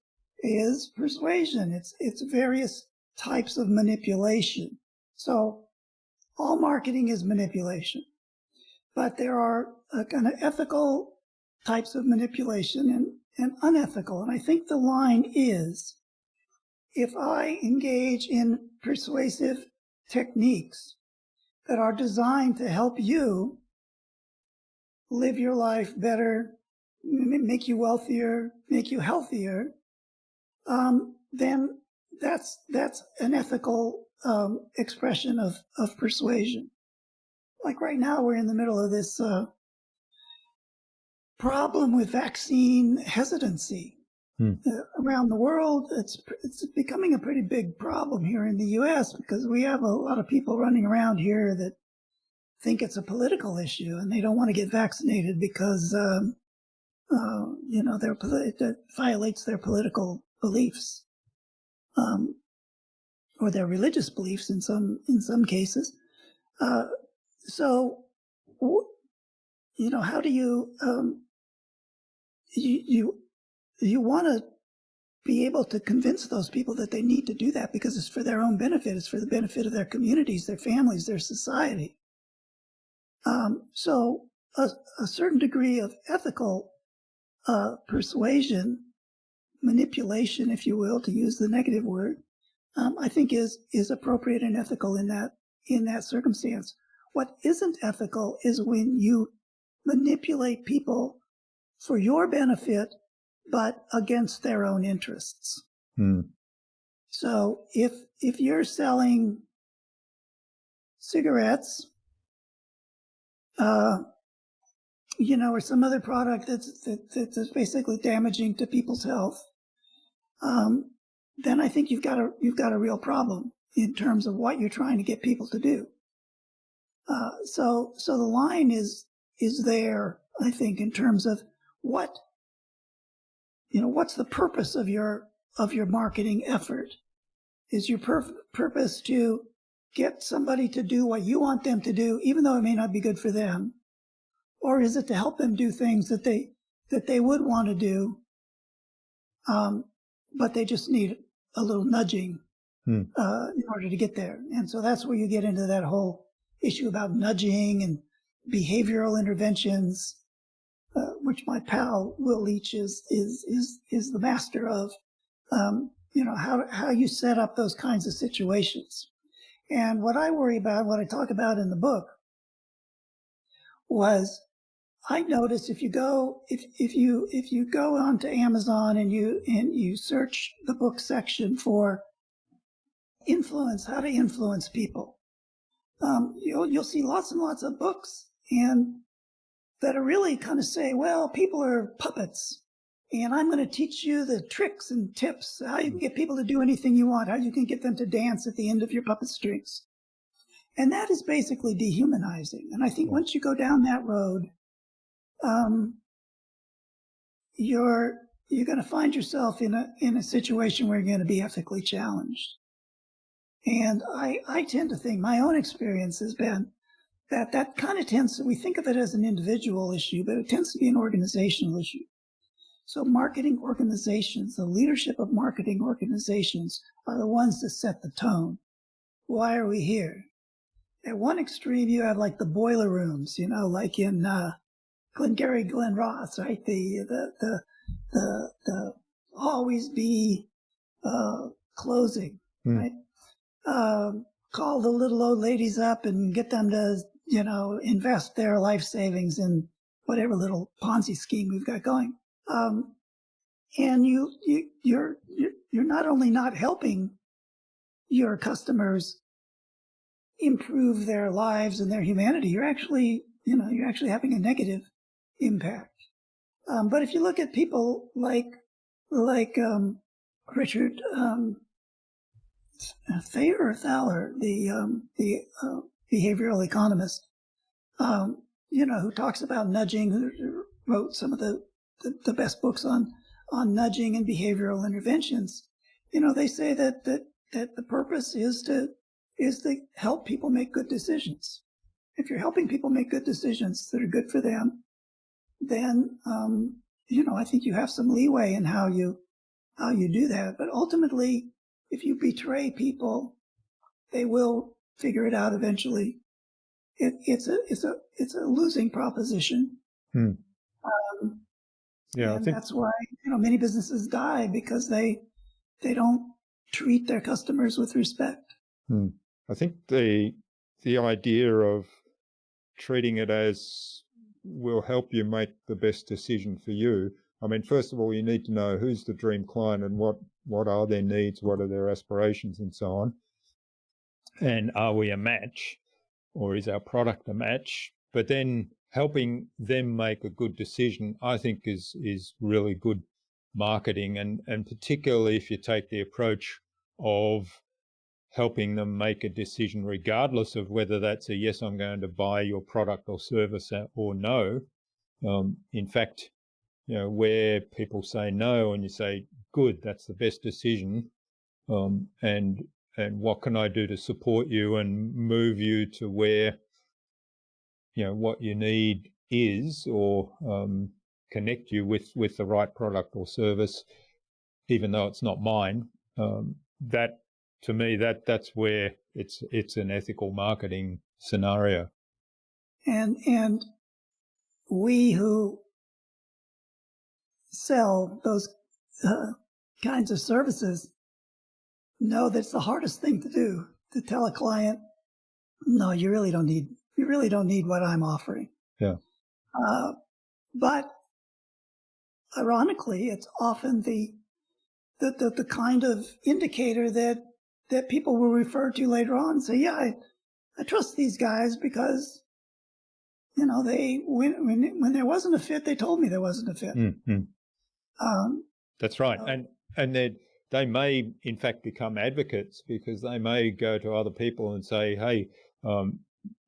S2: persuasion. It's various types of manipulation. So all marketing is manipulation. But there are kind of ethical types of manipulation and unethical. And I think the line is, if I engage in persuasive techniques that are designed to help you live your life better, make you wealthier, make you healthier, then that's an ethical expression of persuasion. Like right now, we're in the middle of this problem with vaccine hesitancy. Around the world, it's becoming a pretty big problem here in the U.S. because we have a lot of people running around here that think it's a political issue and they don't want to get vaccinated because it violates their political beliefs or their religious beliefs in some cases. So how do you want to be able to convince those people that they need to do that because it's for their own benefit. It's for the benefit of their communities, their families, their society. So a certain degree of ethical persuasion, manipulation, if you will, to use the negative word, I think is appropriate and ethical in that circumstance. What isn't ethical is when you manipulate people for your benefit, but against their own interests. So if you're selling cigarettes, or some other product that's basically damaging to people's health, then I think you've got a real problem in terms of what you're trying to get people to do. So the line is there, I think, in terms of what's the purpose of your marketing effort? Is your purpose to get somebody to do what you want them to do, even though it may not be good for them? Or is it to help them do things that they would want to do, but they just need a little nudging in order to get there? And so that's where you get into that whole issue about nudging and behavioral interventions, which my pal Will Leach is the master of. How you set up those kinds of situations. And what I worry about, what I talk about in the book, was I noticed if you go onto Amazon and you search the book section for influence, how to influence people, you'll see lots and lots of books and that are really kind of say, well, people are puppets, and I'm going to teach you the tricks and tips, how you can get people to do anything you want, how you can get them to dance at the end of your puppet strings. And that is basically dehumanizing. And I think once you go down that road, you're going to find yourself in a situation where you're going to be ethically challenged. And I tend to think my own experience has been that kind of tends to, we think of it as an individual issue, but it tends to be an organizational issue. So marketing organizations, the leadership of marketing organizations are the ones that set the tone. Why are we here? At one extreme, you have like the boiler rooms, like in Glengarry Glen Ross, right? The always be closing, right? Call the little old ladies up and get them to, invest their life savings in whatever little Ponzi scheme we've got going. And you're not only not helping your customers improve their lives and their humanity, you're actually having a negative impact. But if you look at people like Richard Thaler, the behavioral economist, who talks about nudging, who wrote some of the best books on nudging and behavioral interventions, they say that the purpose is to help people make good decisions. If you're helping people make good decisions that are good for them, then I think you have some leeway in how you do that. But ultimately, if you betray people, they will figure it out eventually. It's a losing proposition.
S1: Yeah, I think
S2: that's why many businesses die, because they don't treat their customers with respect.
S1: I think the idea of treating it as will help you make the best decision for you. I mean, first of all, you need to know who's the dream client and what are their needs, what are their aspirations, and so on. And are we a match, or is our product a match? But then helping them make a good decision, I think, is really good marketing, and particularly if you take the approach of helping them make a decision regardless of whether that's a yes, I'm going to buy your product or service, or no. In fact, where people say no and you say, good, that's the best decision, and what can I do to support you and move you to where what you need is, or connect you with the right product or service, even though it's not mine. That, to me, that's where it's an ethical marketing scenario.
S2: And we who sell those kinds of services know that's the hardest thing to do, to tell a client, no, you really don't need what I'm offering.
S1: Yeah.
S2: But ironically, it's often the kind of indicator that people will refer to later on and say, yeah, I trust these guys because, they when there wasn't a fit, they told me there wasn't a fit.
S1: Mm-hmm. That's right. And they may, in fact, become advocates, because they may go to other people and say, hey,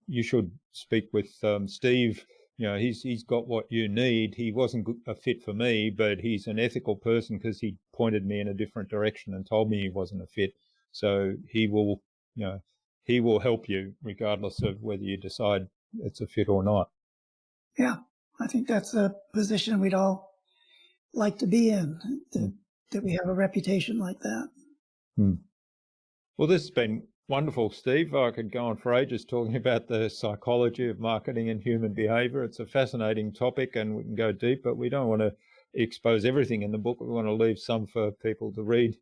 S1: you should speak with Steve. He's got what you need. He wasn't a fit for me, but he's an ethical person because he pointed me in a different direction and told me he wasn't a fit. So he will help you regardless of whether you decide it's a fit or not.
S2: Yeah, I think that's a position we'd all like to be in, that we have a reputation like that.
S1: Well, this has been wonderful, Steve. I could go on for ages talking about the psychology of marketing and human behavior. It's a fascinating topic and we can go deep, but we don't want to expose everything in the book. We want to leave some for people to read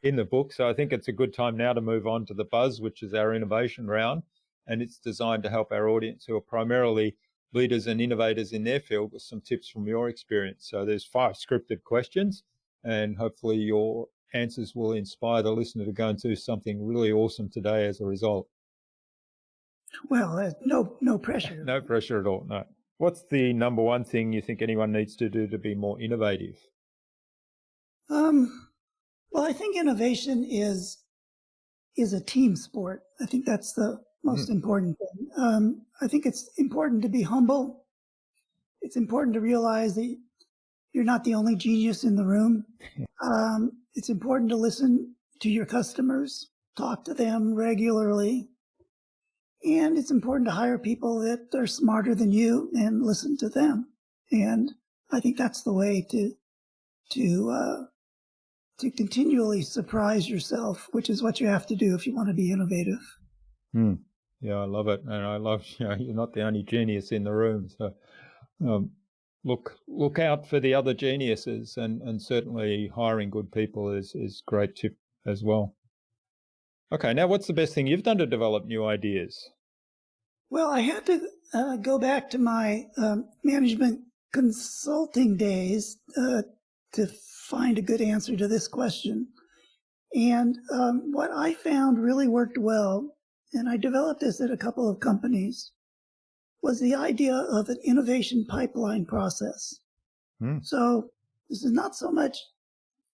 S1: in the book. So I think it's a good time now to move on to the Buzz, which is our innovation round. And it's designed to help our audience, who are primarily leaders and innovators in their field, with some tips from your experience. So there's 5 scripted questions, and hopefully your answers will inspire the listener to go and do something really awesome today as a result.
S2: Well, no pressure.
S1: No pressure at all, no. What's the number one thing you think anyone needs to do to be more innovative?
S2: Well, I think innovation is a team sport. I think that's the most important thing. I think it's important to be humble. It's important to realize that you're not the only genius in the room. It's important to listen to your customers, talk to them regularly. And it's important to hire people that are smarter than you and listen to them. And I think that's the way to continually surprise yourself, which is what you have to do if you want to be innovative.
S1: Yeah, I love it. And I love, you're not the only genius in the room. So look out for the other geniuses, and certainly hiring good people is great tip as well. Okay, now what's the best thing you've done to develop new ideas?
S2: Well, I had to go back to my management consulting days to find a good answer to this question. And what I found really worked well, and I developed this at a couple of companies, was the idea of an innovation pipeline process. So this is not so much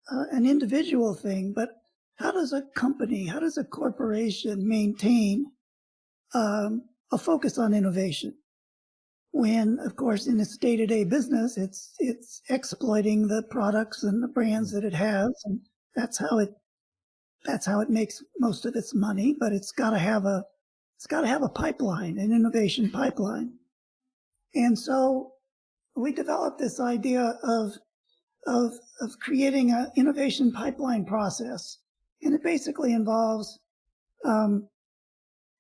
S2: an individual thing, but how does a company, how does a corporation maintain a focus on innovation when, of course, in its day-to-day business, it's exploiting the products and the brands that it has, and that's how it makes most of its money. But it's got to have a pipeline, an innovation pipeline. And so we developed this idea of creating an innovation pipeline process, and it basically involves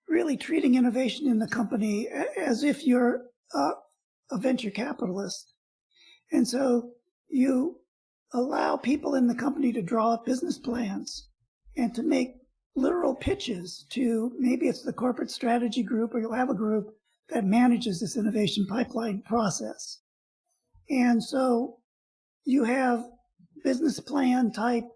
S2: really treating innovation in the company as if you're a venture capitalist. And so you allow people in the company to draw up business plans and to make literal pitches to, maybe it's the corporate strategy group, or you'll have a group that manages this innovation pipeline process. And so you have business plan type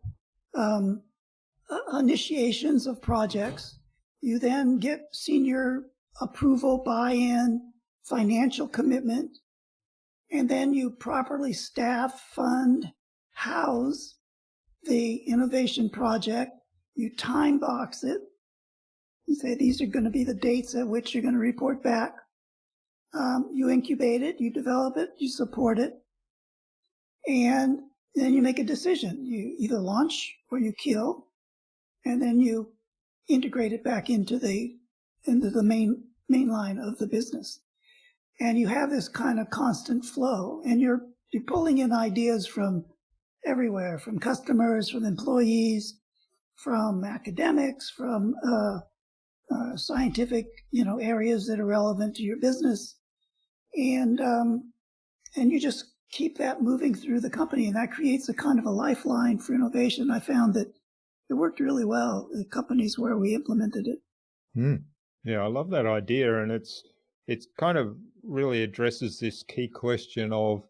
S2: initiations of projects. You then get senior approval, buy-in, financial commitment, and then you properly staff, fund, house the innovation project. You time box it. You say these are going to be the dates at which you're going to report back. You incubate it, you develop it, you support it, and then you make a decision. You either launch or you kill, and then you integrate it back into the main line of the business. And you have this kind of constant flow, and you're pulling in ideas from everywhere, from customers, from employees, from academics, from scientific, areas that are relevant to your business, and you just keep that moving through the company, and that creates a kind of a lifeline for innovation. I found that it worked really well in the companies where we implemented it.
S1: Yeah, I love that idea, and it's kind of really addresses this key question of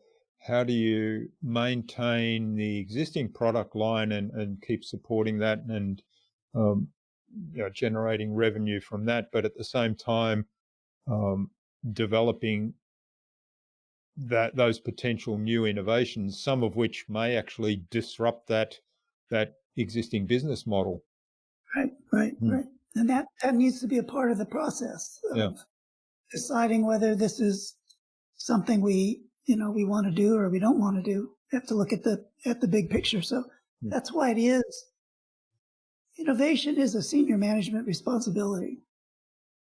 S1: how do you maintain the existing product line and keep supporting that and generating revenue from that, but at the same time developing those potential new innovations, some of which may actually disrupt that existing business model.
S2: Right. And that needs to be a part of the process of deciding whether this is something we want to do or we don't want to do. We have to look at the big picture. So that's why it is. Innovation is a senior management responsibility.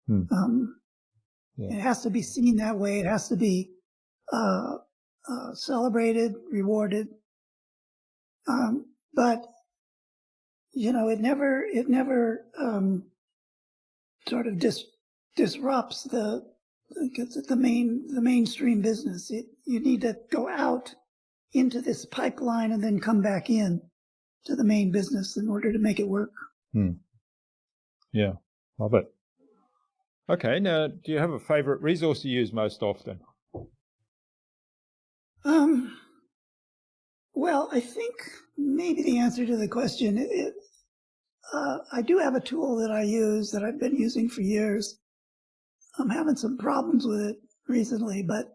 S2: It has to be seen that way. It has to be celebrated, rewarded. But it never sort of disrupts the mainstream business. You need to go out into this pipeline and then come back in to the main business in order to make it work.
S1: Yeah, love it. Okay, now, do you have a favorite resource you use most often?
S2: Well, I think maybe the answer to the question, I do have a tool that I use that I've been using for years. I'm having some problems with it recently, but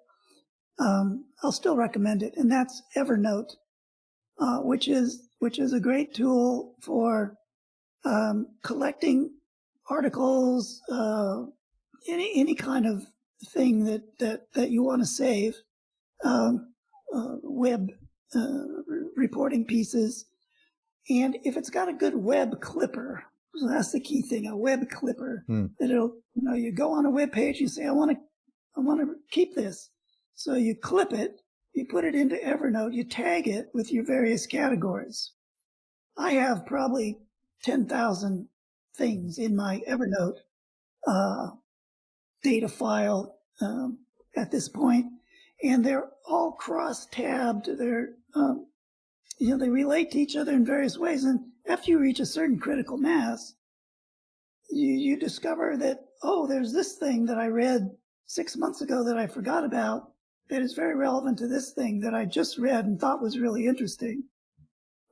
S2: I'll still recommend it. And that's Evernote, which is a great tool for collecting articles, any kind of thing that you want to save, web reporting pieces. And if it's got a good web clipper, so that's the key thing, a web clipper, that it'll, you go on a web page, you say, I want to keep this. So you clip it, you put it into Evernote, you tag it with your various categories. I have probably 10,000 things in my Evernote data file at this point, and they're all cross-tabbed. They're they relate to each other in various ways. And after you reach a certain critical mass, you discover that, oh, there's this thing that I read 6 months ago that I forgot about that is very relevant to this thing that I just read and thought was really interesting.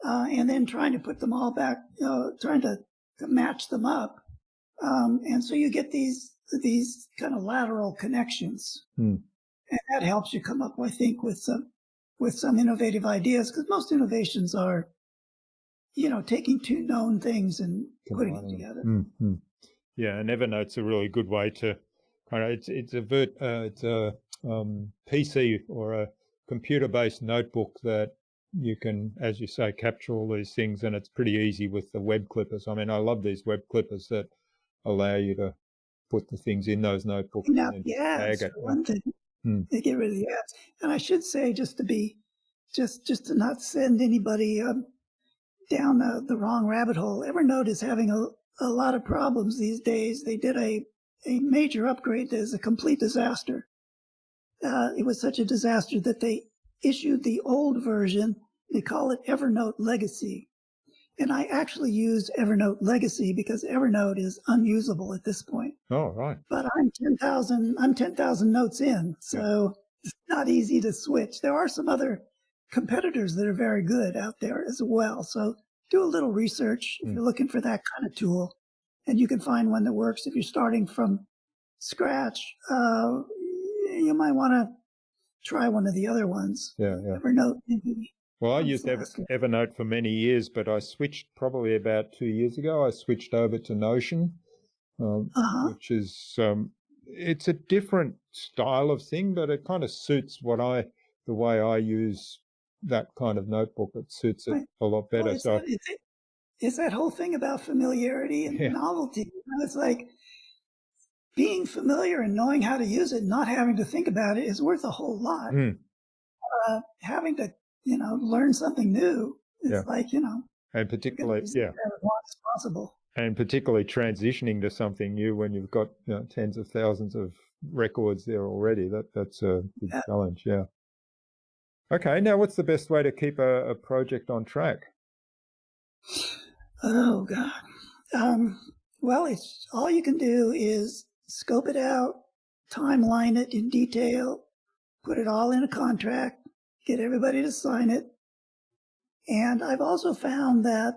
S2: And then trying to put them all back, trying to match them up. And so you get these kind of lateral connections. And that helps you come up, I think, with some innovative ideas, because most innovations are, taking two known things and putting them together.
S1: Yeah, and Evernote's a really good way to kind of, it's a PC or a computer-based notebook that you can, as you say, capture all these things, and it's pretty easy with the web clippers. I mean, I love these web clippers that allow you to put the things in those notebooks.
S2: Now, the ads, for one thing, they get rid of the ads. And I should say, just to not send anybody down the wrong rabbit hole, Evernote is having a lot of problems these days. They did a major upgrade that is a complete disaster. It was such a disaster that they issued the old version. They call it Evernote Legacy. And I actually use Evernote Legacy because Evernote is unusable at this point.
S1: Oh, right.
S2: But I'm 10,000 notes in, so it's not easy to switch. There are some other competitors that are very good out there as well. So do a little research if you're looking for that kind of tool, and you can find one that works. If you're starting from scratch, you might want to try one of the other ones.
S1: Yeah.
S2: Evernote, maybe.
S1: Well, I used Evernote for many years, but I switched probably about 2 years ago. I switched over to Notion, which is it's a different style of thing, but it kind of suits the way I use that kind of notebook. It suits it a lot better.
S2: Well, it's that whole thing about familiarity and novelty. It's like being familiar and knowing how to use it, not having to think about it, is worth a whole lot. Having to learn something new. It's like,
S1: and particularly,
S2: as long as possible.
S1: And particularly transitioning to something new when you've got tens of thousands of records there already. That's a big challenge. Yeah. Okay. Now, what's the best way to keep a project on track?
S2: Oh God. Well, it's all you can do is scope it out, timeline it in detail, put it all in a contract, get everybody to sign it. And I've also found that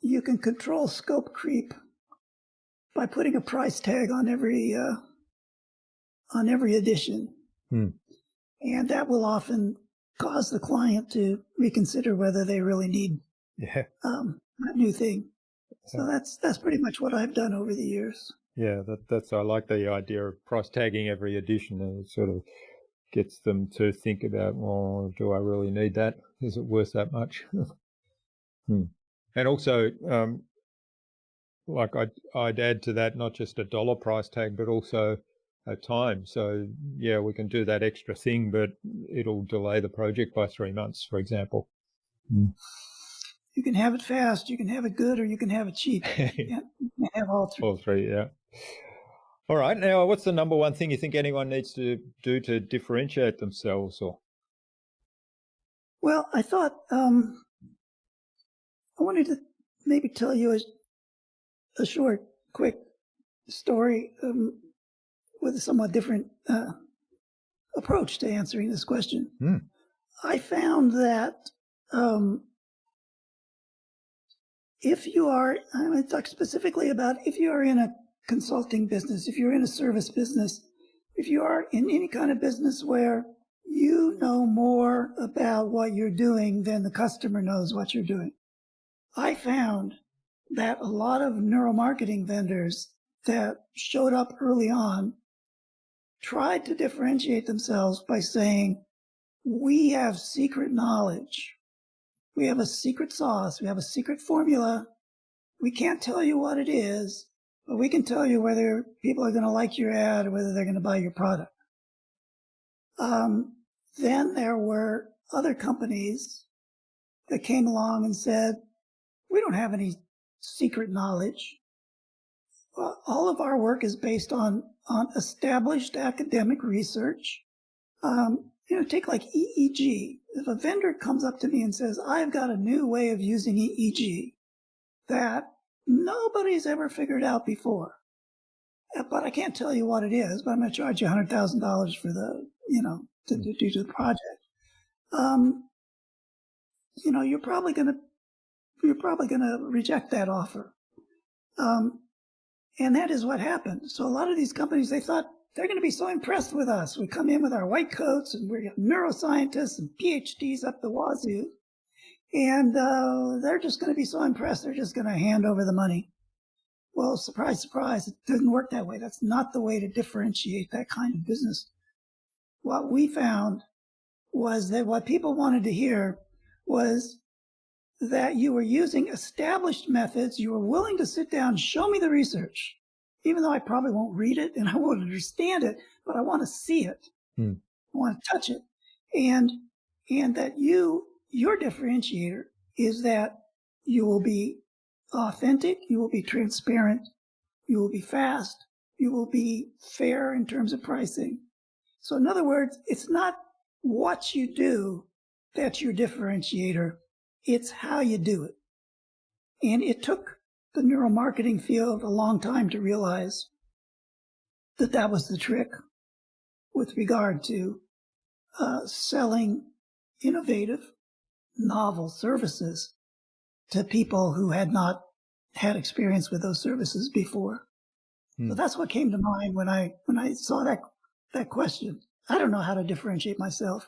S2: you can control scope creep by putting a price tag on every edition. And that will often cause the client to reconsider whether they really need that new thing. So that's pretty much what I've done over the years.
S1: Yeah, I like the idea of price tagging every edition, and it sort of gets them to think about, well, do I really need that? Is it worth that much? And also, like I'd add to that not just a dollar price tag, but also a time. So yeah, we can do that extra thing, but it'll delay the project by 3 months, for example.
S2: You can have it fast, you can have it good, or you can have it cheap. You can have all three.
S1: All three, yeah. All right. Now, what's the number one thing you think anyone needs to do to differentiate themselves? Or
S2: well, I thought I wanted to maybe tell you a short, quick story with a somewhat different approach to answering this question. I found that if you are, I'm going to talk specifically about if you are in a consulting business, if you're in a service business, if you are in any kind of business where you know more about what you're doing than the customer knows what you're doing. I found that a lot of neuromarketing vendors that showed up early on tried to differentiate themselves by saying, we have secret knowledge. We have a secret sauce. We have a secret formula. We can't tell you what it is, but we can tell you whether people are going to like your ad or whether they're going to buy your product. Then there were other companies that came along and said, we don't have any secret knowledge. All of our work is based on established academic research. Take like EEG. If a vendor comes up to me and says, I've got a new way of using EEG that nobody's ever figured out before, but I can't tell you what it is, but I'm going to charge you $100,000 for to do the project. You're probably going to reject that offer. And that is what happened. So a lot of these companies, they thought they're going to be so impressed with us. We come in with our white coats and we're neuroscientists and PhDs up the wazoo. And they're just going to be so impressed. They're just going to hand over the money. Well, surprise, surprise. It doesn't work that way. That's not the way to differentiate that kind of business. What we found was that what people wanted to hear was that you were using established methods. You were willing to sit down, show me the research, even though I probably won't read it and I won't understand it, but I want to see it. I want to touch it. And that your differentiator is that you will be authentic, you will be transparent, you will be fast, you will be fair in terms of pricing. So in other words, it's not what you do that's your differentiator. It's how you do it. And it took the neuromarketing field a long time to realize that that was the trick with regard to selling innovative, novel services to people who had not had experience with those services before. So that's what came to mind when I saw that question. I don't know how to differentiate myself.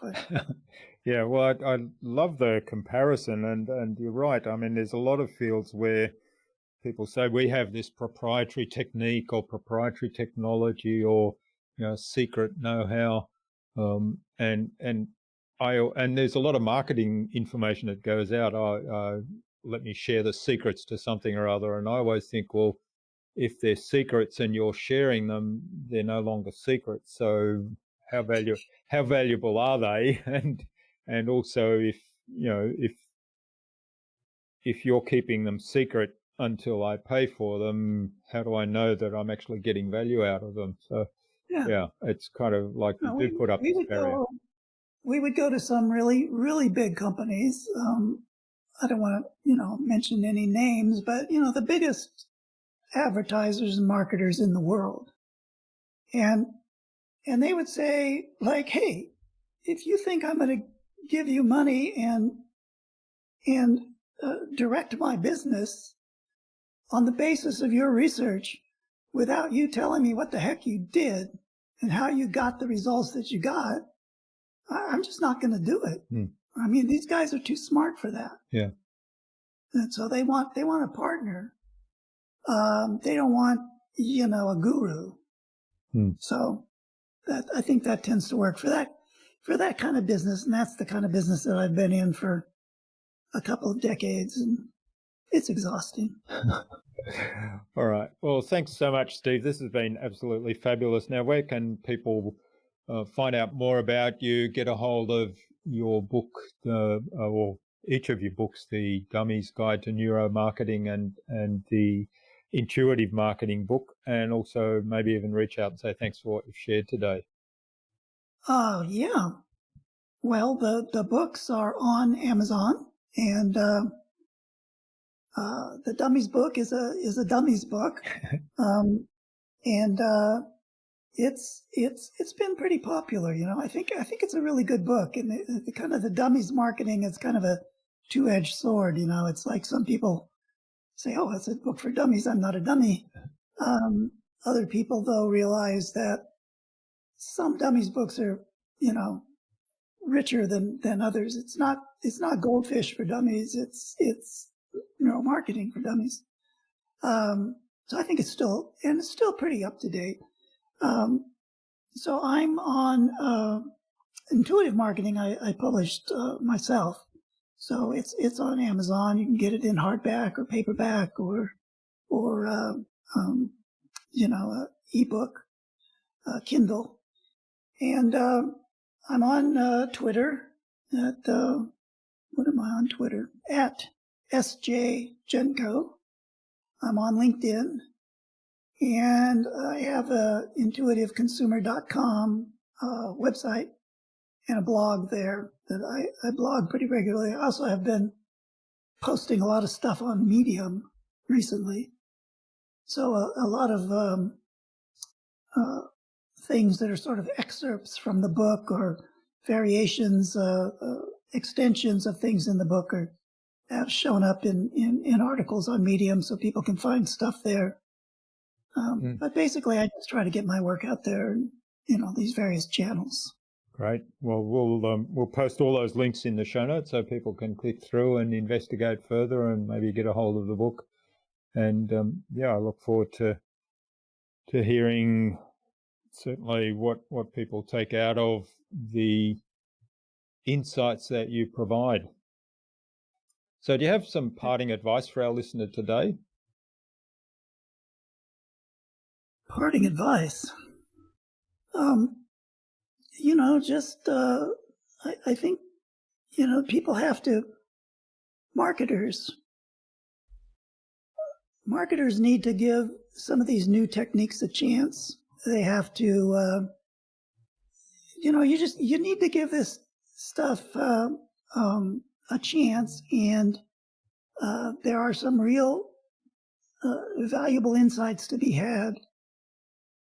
S1: Yeah, well, I love the comparison, and you're right. I mean, there's a lot of fields where people say we have this proprietary technique or proprietary technology or secret know-how, and there's a lot of marketing information that goes out. Let me share the secrets to something or other, and I always think, well, if they're secrets and you're sharing them, they're no longer secrets. So how valuable are they? And also, if you're keeping them secret until I pay for them, how do I know that I'm actually getting value out of them? So yeah it's kind of like you do put up this barrier.
S2: We would go to some really, really big companies. I don't want to, mention any names, but the biggest advertisers and marketers in the world. And they would say, like, hey, if you think I'm going to give you money and direct my business on the basis of your research without you telling me what the heck you did and how you got the results that you got, I'm just not going to do it. I mean, these guys are too smart for that.
S1: Yeah.
S2: And so they want a partner. They don't want, a guru. So I think that tends to work for that kind of business. And that's the kind of business that I've been in for a couple of decades, and it's exhausting.
S1: All right. Well, thanks so much, Steve. This has been absolutely fabulous. Now, where can people find out more about you, get a hold of your book, or each of your books, the Dummies Guide to Neuromarketing and the Intuitive Marketing book, and also maybe even reach out and say thanks for what you've shared today?
S2: Yeah. Well, the books are on Amazon, and the Dummies book is a Dummies book, and it's been pretty popular. I think it's a really good book, and the kind of the Dummies marketing is kind of a two-edged sword. It's like some people say, "Oh, it's a book for dummies." I'm not a dummy, other people, though, realize that some Dummies books are, richer than others. It's not Goldfish for Dummies. It's Neuromarketing for Dummies. So I think it's still pretty up to date. So I'm on intuitive marketing. I published myself. So it's on Amazon. You can get it in hardback or paperback or ebook, Kindle. And I'm on Twitter at what am I on Twitter? At SJ Genco. I'm on LinkedIn, and I have a intuitiveconsumer.com website and a blog there that I blog pretty regularly. I also have been posting a lot of stuff on Medium recently. So a lot of things that are sort of excerpts from the book or variations, extensions of things in the book have shown up in articles on Medium, so people can find stuff there. But basically, I just try to get my work out there in, these various channels.
S1: Great. Well, we'll post all those links in the show notes so people can click through and investigate further and maybe get a hold of the book. And I look forward to hearing certainly what people take out of the insights that you provide. So do you have some parting advice for our listener today?
S2: Parting advice? I think, people have to, marketers need to give some of these new techniques a chance. They have to, you need to give this stuff a chance, and there are some real valuable insights to be had.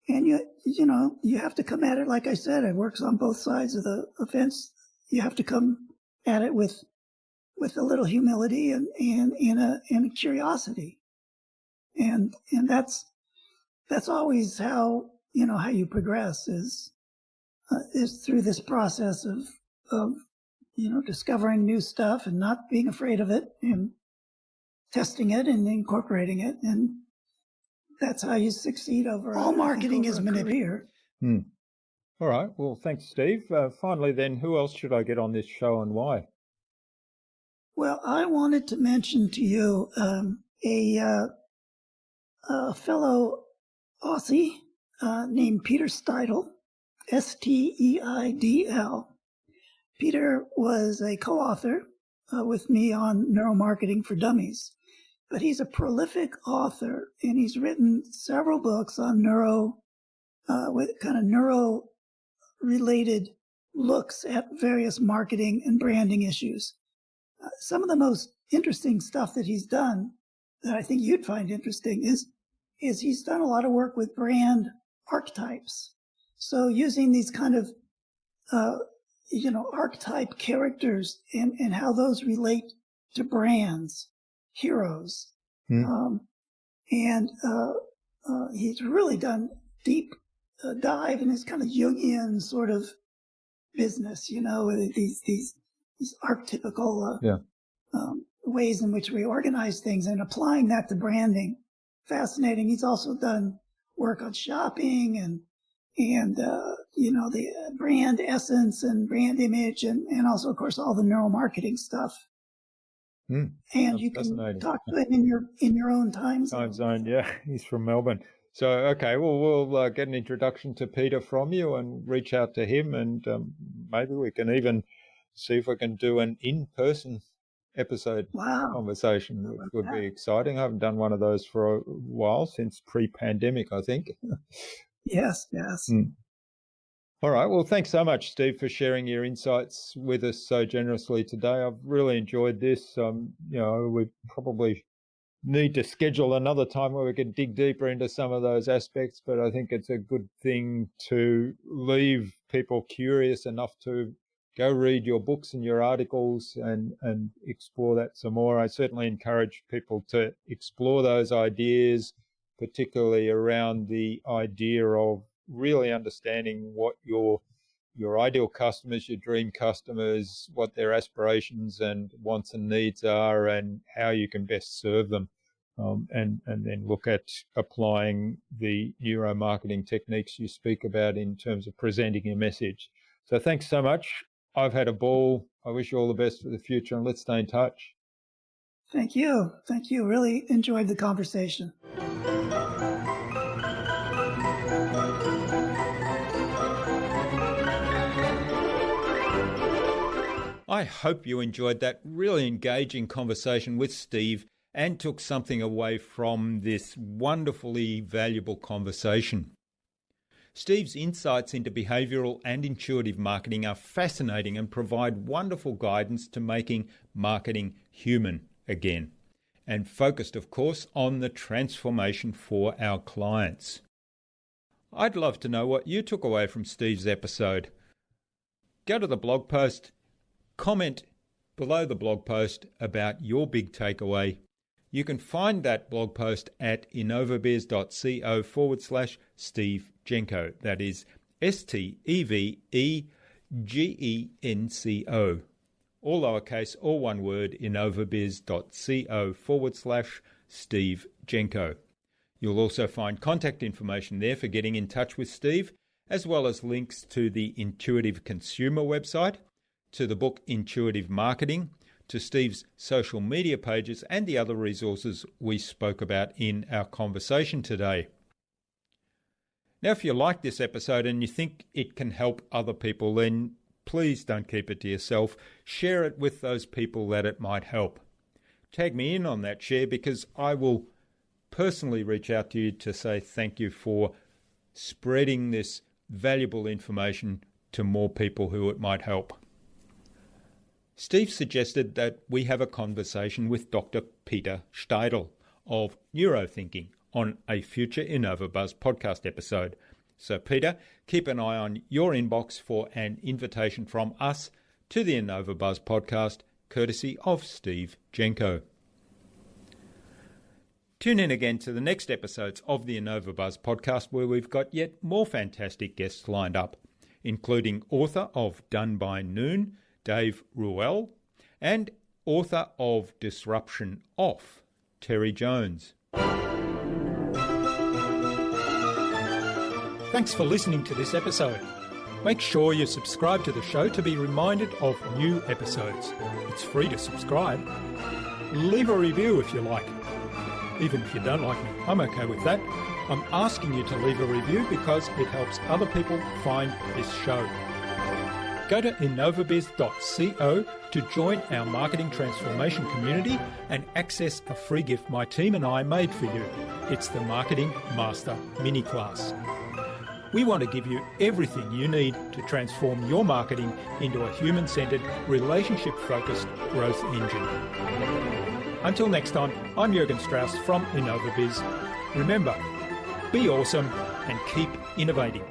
S2: And you have to come at it, like I said, it works on both sides of the fence. You have to come at it with a little humility and a curiosity. And that's always how you progress is through this process of discovering new stuff and not being afraid of it and testing it and incorporating it. And that's how you succeed over. All marketing is manipulated.
S1: All right. Well, thanks, Steve. Finally, then, who else should I get on this show and why?
S2: Well, I wanted to mention to you a fellow Aussie named Peter Steidl, Steidl. Peter was a co-author with me on Neuromarketing for Dummies, but he's a prolific author, and he's written several books on with kind of neuro-related looks at various marketing and branding issues. Some of the most interesting stuff that he's done that I think you'd find interesting is he's done a lot of work with brand archetypes. So using these kind of, archetype characters and how those relate to brands, heroes. He's really done deep dive in his kind of Jungian sort of business, these archetypical ways in which we organize things and applying that to branding. Fascinating. He's also done work on shopping and the brand essence and brand image and also, of course, all the neuromarketing stuff. And you can talk to him in your own time zone.
S1: Yeah, he's from Melbourne. So, okay, well, we'll get an introduction to Peter from you and reach out to him, and maybe we can even see if we can do an in-person episode conversation, which would be exciting. I haven't done one of those for a while, since pre-pandemic, I think.
S2: Yes.
S1: All right. Well, thanks so much, Steve, for sharing your insights with us so generously today. I've really enjoyed this. We probably need to schedule another time where we can dig deeper into some of those aspects, but I think it's a good thing to leave people curious enough to go read your books and your articles and explore that some more. I certainly encourage people to explore those ideas, particularly around the idea of really understanding what your ideal customers, your dream customers, what their aspirations and wants and needs are, and how you can best serve them. And then look at applying the neuromarketing techniques you speak about in terms of presenting your message. So thanks so much. I've had a ball. I wish you all the best for the future, and let's stay in touch.
S2: Thank you. Thank you. Really enjoyed the conversation.
S1: I hope you enjoyed that really engaging conversation with Steve and took something away from this wonderfully valuable conversation. Steve's insights into behavioural and intuitive marketing are fascinating and provide wonderful guidance to making marketing human again, and focused, of course, on the transformation for our clients. I'd love to know what you took away from Steve's episode. Go to the blog post, comment below the blog post about your big takeaway. You can find that blog post at innovabizz.co/Steve Genco. That is STEVEGENCO. All lowercase, all one word, innovabizz.co/Steve Genco. You'll also find contact information there for getting in touch with Steve, as well as links to the Intuitive Consumer website, to the book Intuitive Marketing, to Steve's social media pages, and the other resources we spoke about in our conversation today. Now, if you like this episode and you think it can help other people, then please don't keep it to yourself. Share it with those people that it might help. Tag me in on that share, because I will personally reach out to you to say thank you for spreading this valuable information to more people who it might help. Steve suggested that we have a conversation with Dr. Peter Steidl of Neurothinking on a future InnovaBuzz podcast episode. So Peter, keep an eye on your inbox for an invitation from us to the InnovaBuzz podcast, courtesy of Steve Genco. Tune in again to the next episodes of the InnovaBuzz podcast, where we've got yet more fantastic guests lined up, including author of Done by Noon, Dave Ruel, and author of Disruption Off, Terry Jones. Thanks for listening to this episode. Make sure you subscribe to the show to be reminded of new episodes. It's free to subscribe. Leave a review if you like. Even if you don't like me, I'm okay with that. I'm asking you to leave a review because it helps other people find this show. Go to innovabizz.co to join our marketing transformation community and access a free gift my team and I made for you. It's the Marketing Master Mini Class. We want to give you everything you need to transform your marketing into a human-centered, relationship-focused growth engine. Until next time, I'm Jürgen Strauss from InnovaBizz. Remember, be awesome and keep innovating.